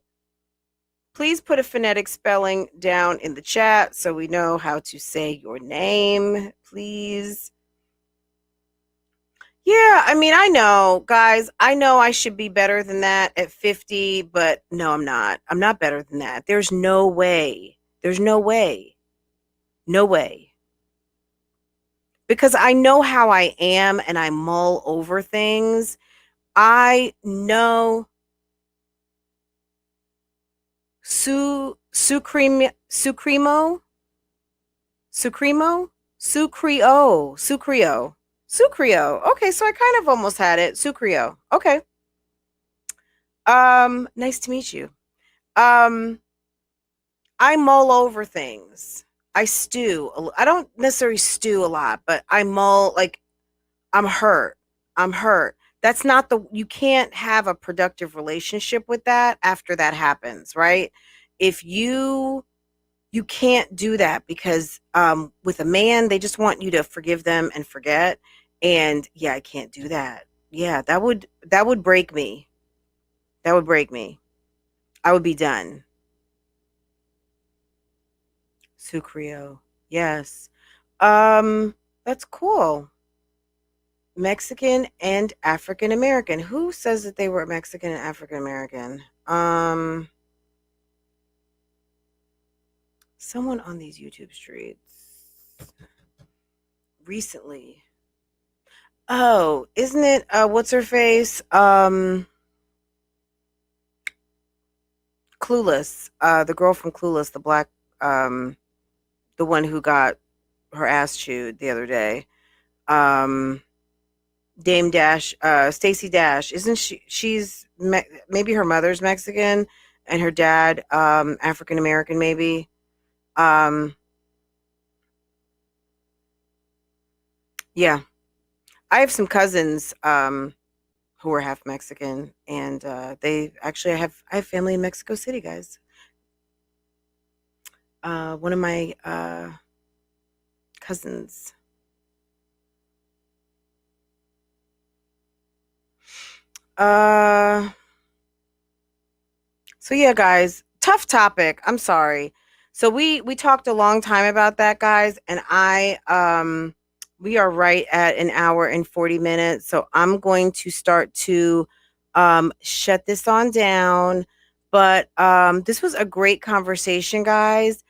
Please put a phonetic spelling down in the chat so we know how to say your name, please. Yeah, I mean, I know, guys, I know I should be better than that at 50, but no, I'm not. I'm not better than that. There's no way. There's no way. No way. Because I know how I am and I mull over things. I know sucremo, sucremo, sucrio. Okay, so I kind of almost had it. Sucrio. Okay. Nice to meet you. Um, I mull over things. I stew. I don't necessarily stew a lot, but I mull, like, I'm hurt. I'm hurt. That's not you can't have a productive relationship with that after that happens, right? If you can't do that because with a man, they just want you to forgive them and forget. And yeah, I can't do that. Yeah, that would break me. That would break me. I would be done. Sucrio. Yes. That's cool. Mexican and African American. Who says that they were Mexican and African American? Someone on these YouTube streets recently. Oh, isn't it what's her face? Clueless. The girl from Clueless, the black the one who got her ass chewed the other day. Um Dame Dash, Stacey Dash, isn't maybe her mother's Mexican and her dad African American maybe. Um yeah. I have some cousins who are half Mexican, and they actually I have family in Mexico City, guys. One of my cousins. Uh, so yeah, guys, tough topic. I'm sorry. So we talked a long time about that, guys, and we are right at an hour and 40 minutes. So I'm going to start to shut this on down. But this was a great conversation, guys.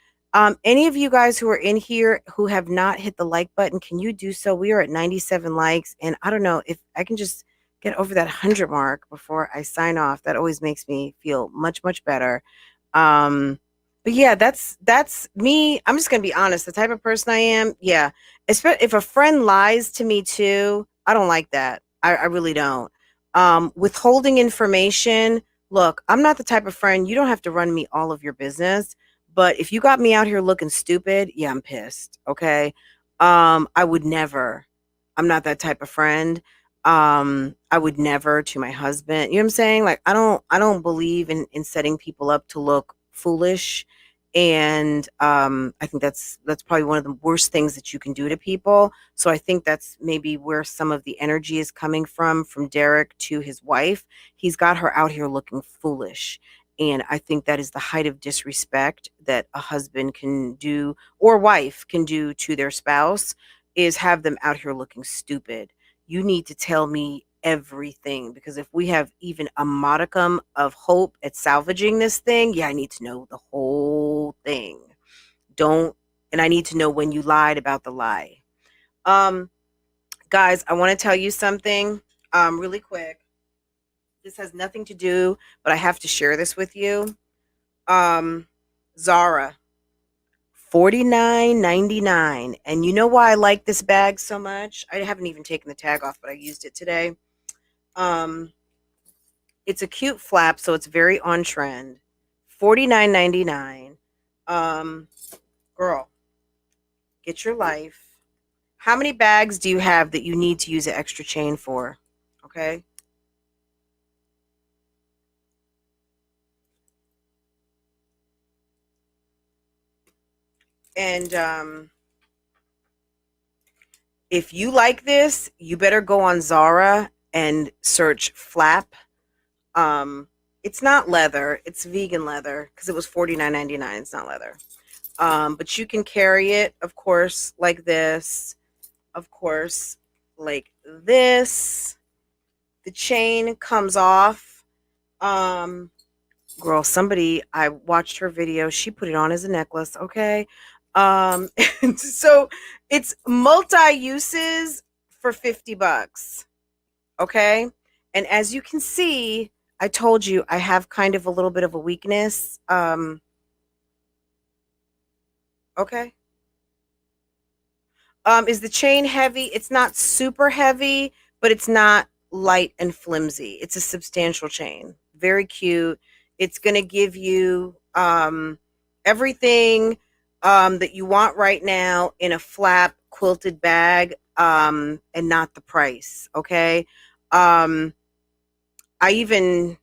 Any of you guys who are in here who have not hit the like button, can you do so? We are at 97 likes, and I don't know if I can just get over that 100 mark before I sign off. That always makes me feel much, much better. Um, but yeah, that's me. I'm just gonna be honest. The type of person I am, yeah. If a friend lies to me too, I don't like that. I really don't. Withholding information. Look, I'm not the type of friend. You don't have to run me all of your business. But if you got me out here looking stupid, yeah, I'm pissed. Okay. I would never. I'm not that type of friend. I would never to my husband. You know what I'm saying? Like I don't believe in setting people up to look foolish. And I think that's probably one of the worst things that you can do to people. So I think that's maybe where some of the energy is coming from Derrick to his wife. He's got her out here looking foolish. And I think that is the height of disrespect that a husband can do or wife can do to their spouse, is have them out here looking stupid. You need to tell me everything, because if we have even a modicum of hope at salvaging this thing, yeah, I need to know the whole thing. Don't, and I need to know when you lied about the lie. Um, Guys, I want to tell you something really quick. This has nothing to do, but I have to share this with you. Um, Zara, 49.99. And you know why I like this bag so much? I haven't even taken the tag off, but I used it today. Um, it's a cute flap, so it's very on trend. 49.99. Um, Girl, get your life. How many bags do you have that you need to use an extra chain for? Okay. And if you like this, you better go on Zara and search flap. Um, it's not leather, it's vegan leather because it was 49.99. It's not leather. But you can carry it, of course, like this, of course, like this. The chain comes off. Um, Girl, somebody, I watched her video. She put it on as a necklace. Okay. And so it's multi uses for 50 bucks. Okay. And as you can see, I told you I have kind of a little bit of a weakness. Okay. Is the chain heavy? It's not super heavy, but it's not light and flimsy. It's a substantial chain. Very cute. It's going to give you everything that you want right now in a flap quilted bag, and not the price. Okay. Um, I even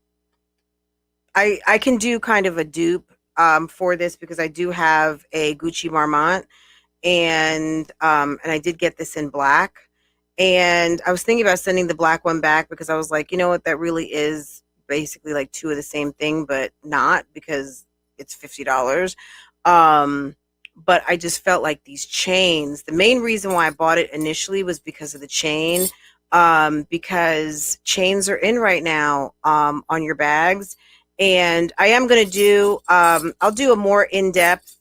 I can do kind of a dupe for this because I do have a Gucci Marmont, and I did get this in black. And I was thinking about sending the black one back because I was like, you know what, that really is basically like two of the same thing, but not, because it's $50. Um, but I just felt like these chains. The main reason why I bought it initially was because of the chain. Because chains are in right now on your bags, and I am going to do. I'll do a more in depth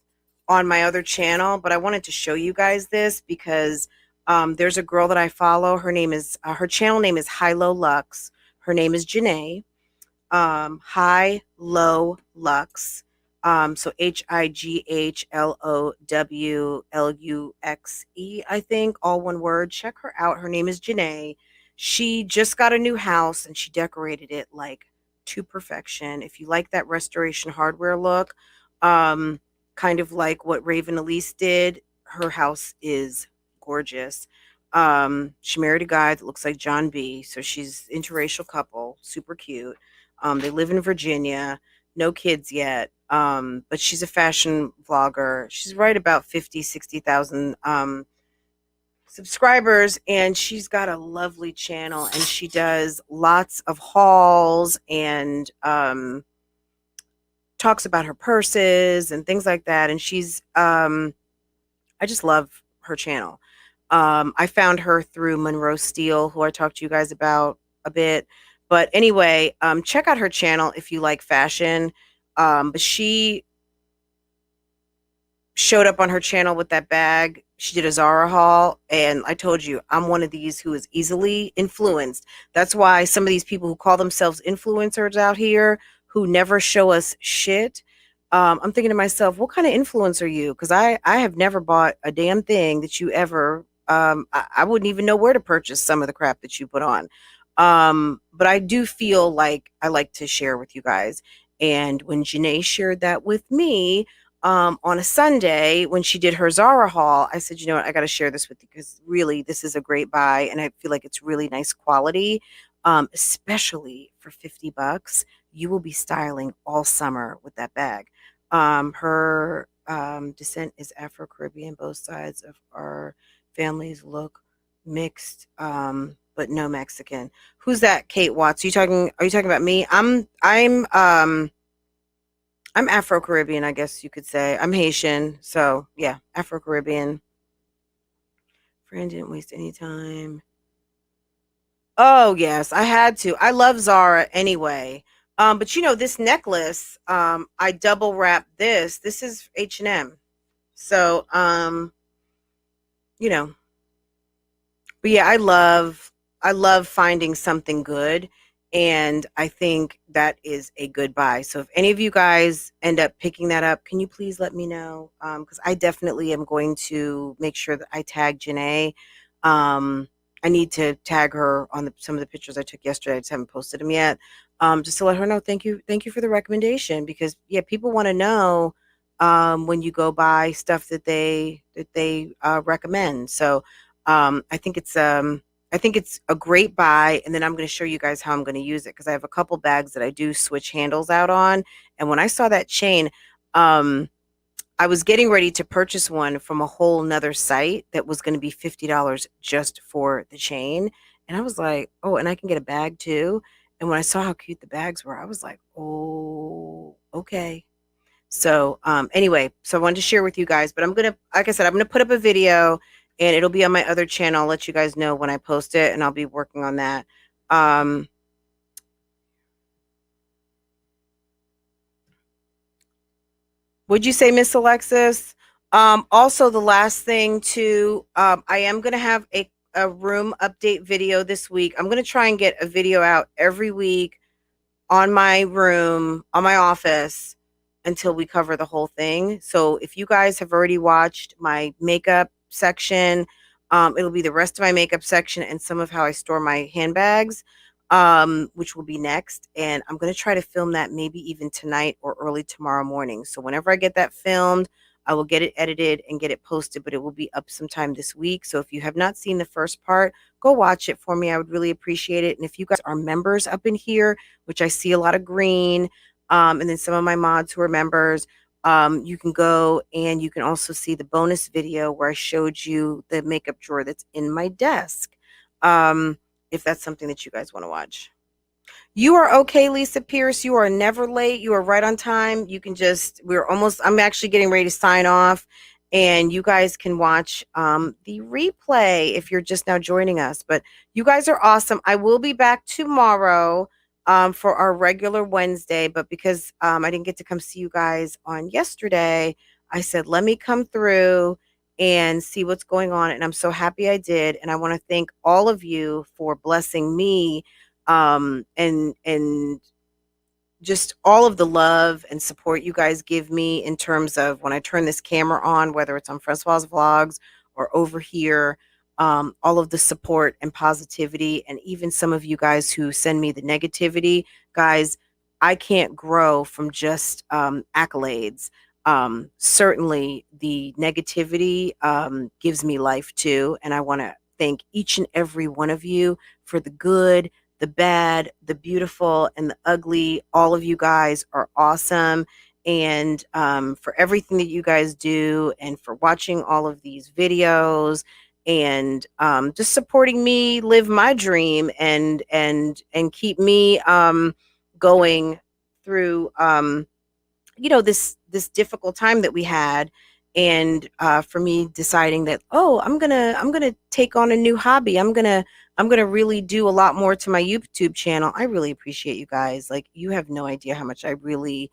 on my other channel, but I wanted to show you guys this because there's a girl that I follow. Her name is her channel name is High Low Lux. Her name is Janae. High Low Lux. So HIGHLOWLUXE, I think, all one word. Check her out. Her name is Janae. She just got a new house and she decorated it like to perfection. If you like that restoration hardware look, um, kind of like what Raven Elise did, her house is gorgeous. She married a guy that looks like John B. So she's interracial couple, super cute. They live in Virginia, no kids yet. But she's a fashion vlogger. She's right about 50, 60,000 subscribers, and she's got a lovely channel, and she does lots of hauls and talks about her purses and things like that. And she's I just love her channel. I found her through Monroe Steele, who I talked to you guys about a bit. But anyway, check out her channel if you like fashion. But she showed up on her channel with that bag. She did a Zara haul, and I told you I'm one of these who is easily influenced. That's why some of these people who call themselves influencers out here who never show us shit. I'm thinking to myself, what kind of influencer are you? Because I have never bought a damn thing that you ever. I wouldn't even know where to purchase some of the crap that you put on. But I do feel like I like to share with you guys. And when Janae shared that with me, on a Sunday when she did her Zara haul, I said, you know what, I got to share this with you because really this is a great buy and I feel like it's really nice quality, especially for $50. You will be styling all summer with that bag. Her descent is Afro-Caribbean. Both sides of our families look mixed, but no Mexican. Who's that? Kate Watts. Are you talking about me? I'm Afro-Caribbean, I guess you could say. I'm Haitian, so yeah, Afro-Caribbean. Fran didn't waste any time. Oh yes, I had to. I love Zara anyway. But you know, this necklace, I double wrap this. This is H&M. So, you know, but yeah, I love finding something good, and I think that is a good buy. So if any of you guys end up picking that up, can you please let me know? Because I definitely am going to make sure that I tag Janae. I need to tag her on some of the pictures I took yesterday. I just haven't posted them yet. Just to let her know, thank you for the recommendation. Because yeah, people want to know when you go buy stuff that they recommend. So I think it's a great buy, and then I'm going to show you guys how I'm going to use it because I have a couple bags that I do switch handles out on. And when I saw that chain, I was getting ready to purchase one from a whole nother site that was going to be $50 just for the chain. And I was like, oh, and I can get a bag too. And when I saw how cute the bags were, I was like, oh, okay. So anyway, so I wanted to share with you guys, but like I said, I'm gonna put up a video and it'll be on my other channel. I'll let you guys know when I post it, and I'll be working on that. Would you say, Miss Alexis? Also, the last thing too, I am gonna have a room update video this week. I'm gonna try and get a video out every week on my room, on my office, until we cover the whole thing. So if you guys have already watched my makeup section, it'll be the rest of my makeup section and some of how I store my handbags, which will be next. And I'm going to try to film that maybe even tonight or early tomorrow morning. So whenever I get that filmed, I will get it edited and get it posted, but it will be up sometime this week. So if you have not seen the first part, go watch it for me. I would really appreciate it. And if you guys are members up in here, which I see a lot of green, and then some of my mods who are members, you can go and you can also see the bonus video where I showed you the makeup drawer that's in my desk, if that's something that you guys want to watch. You are okay, Lisa Pierce. You are never late. You are right on time. You can I'm actually getting ready to sign off, and you guys can watch the replay if you're just now joining us. But you guys are awesome. I will be back tomorrow for our regular Wednesday, but because I didn't get to come see you guys on yesterday, I said, let me come through and see what's going on. And I'm so happy I did. And I want to thank all of you for blessing me, and just all of the love and support you guys give me in terms of when I turn this camera on, whether it's on Francoise Vlogs or over here, all of the support and positivity, and even some of you guys who send me the negativity. Guys, I can't grow from just accolades. Certainly the negativity gives me life too, and I want to thank each and every one of you for the good, the bad, the beautiful, and the ugly. All of you guys are awesome. And for everything that you guys do, and for watching all of these videos, and just supporting me live my dream, and keep me going through this difficult time that we had. And for me deciding that, oh, I'm gonna take on a new hobby. I'm gonna really do a lot more to my YouTube channel. I really appreciate you guys. Like, you have no idea how much I really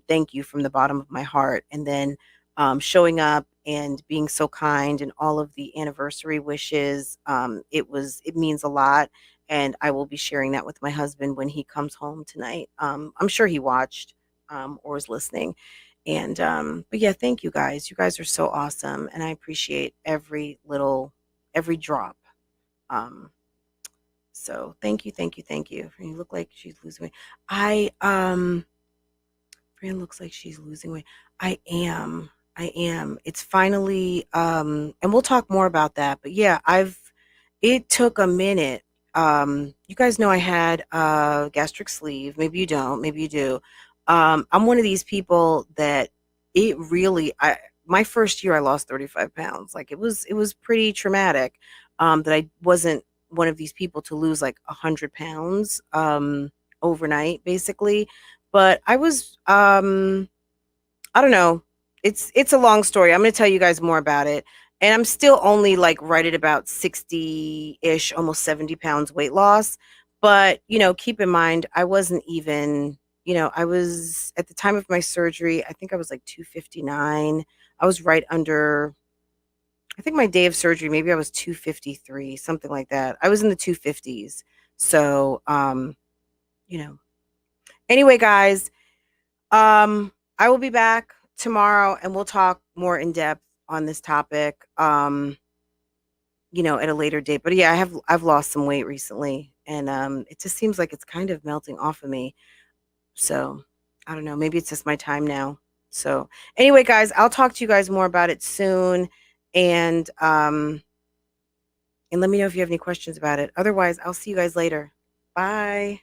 thank you from the bottom of my heart. And then showing up and being so kind, and all of the anniversary wishes, it means a lot. And I will be sharing that with my husband when he comes home tonight. I'm sure he watched or is listening. And but yeah, thank you guys. You guys are so awesome, and I appreciate every drop. Um, so thank you, thank you, thank you. You look like she's losing weight. Fran looks like she's losing weight. I am. I am. It's finally and we'll talk more about that. But yeah, it took a minute. You guys know I had gastric sleeve. Maybe you don't, maybe you do. I'm one of these people that it really my first year I lost 35 pounds. Like, it was pretty traumatic. That I wasn't one of these people to lose like 100 pounds overnight, basically. But I was I don't know. It's a long story. I'm going to tell you guys more about it. And I'm still only like right at about 60-ish, almost 70 pounds weight loss. But, keep in mind, I wasn't even, I was at the time of my surgery, I think I was like 259. I was right under, I think my day of surgery, maybe I was 253, something like that. I was in the 250s. So, you know, anyway, guys, I will be back tomorrow, and we'll talk more in depth on this topic, at a later date. But yeah, I've lost some weight recently, and it just seems like it's kind of melting off of me. So I don't know, maybe it's just my time now. So anyway, guys, I'll talk to you guys more about it soon, and let me know if you have any questions about it. Otherwise, I'll see you guys later. Bye.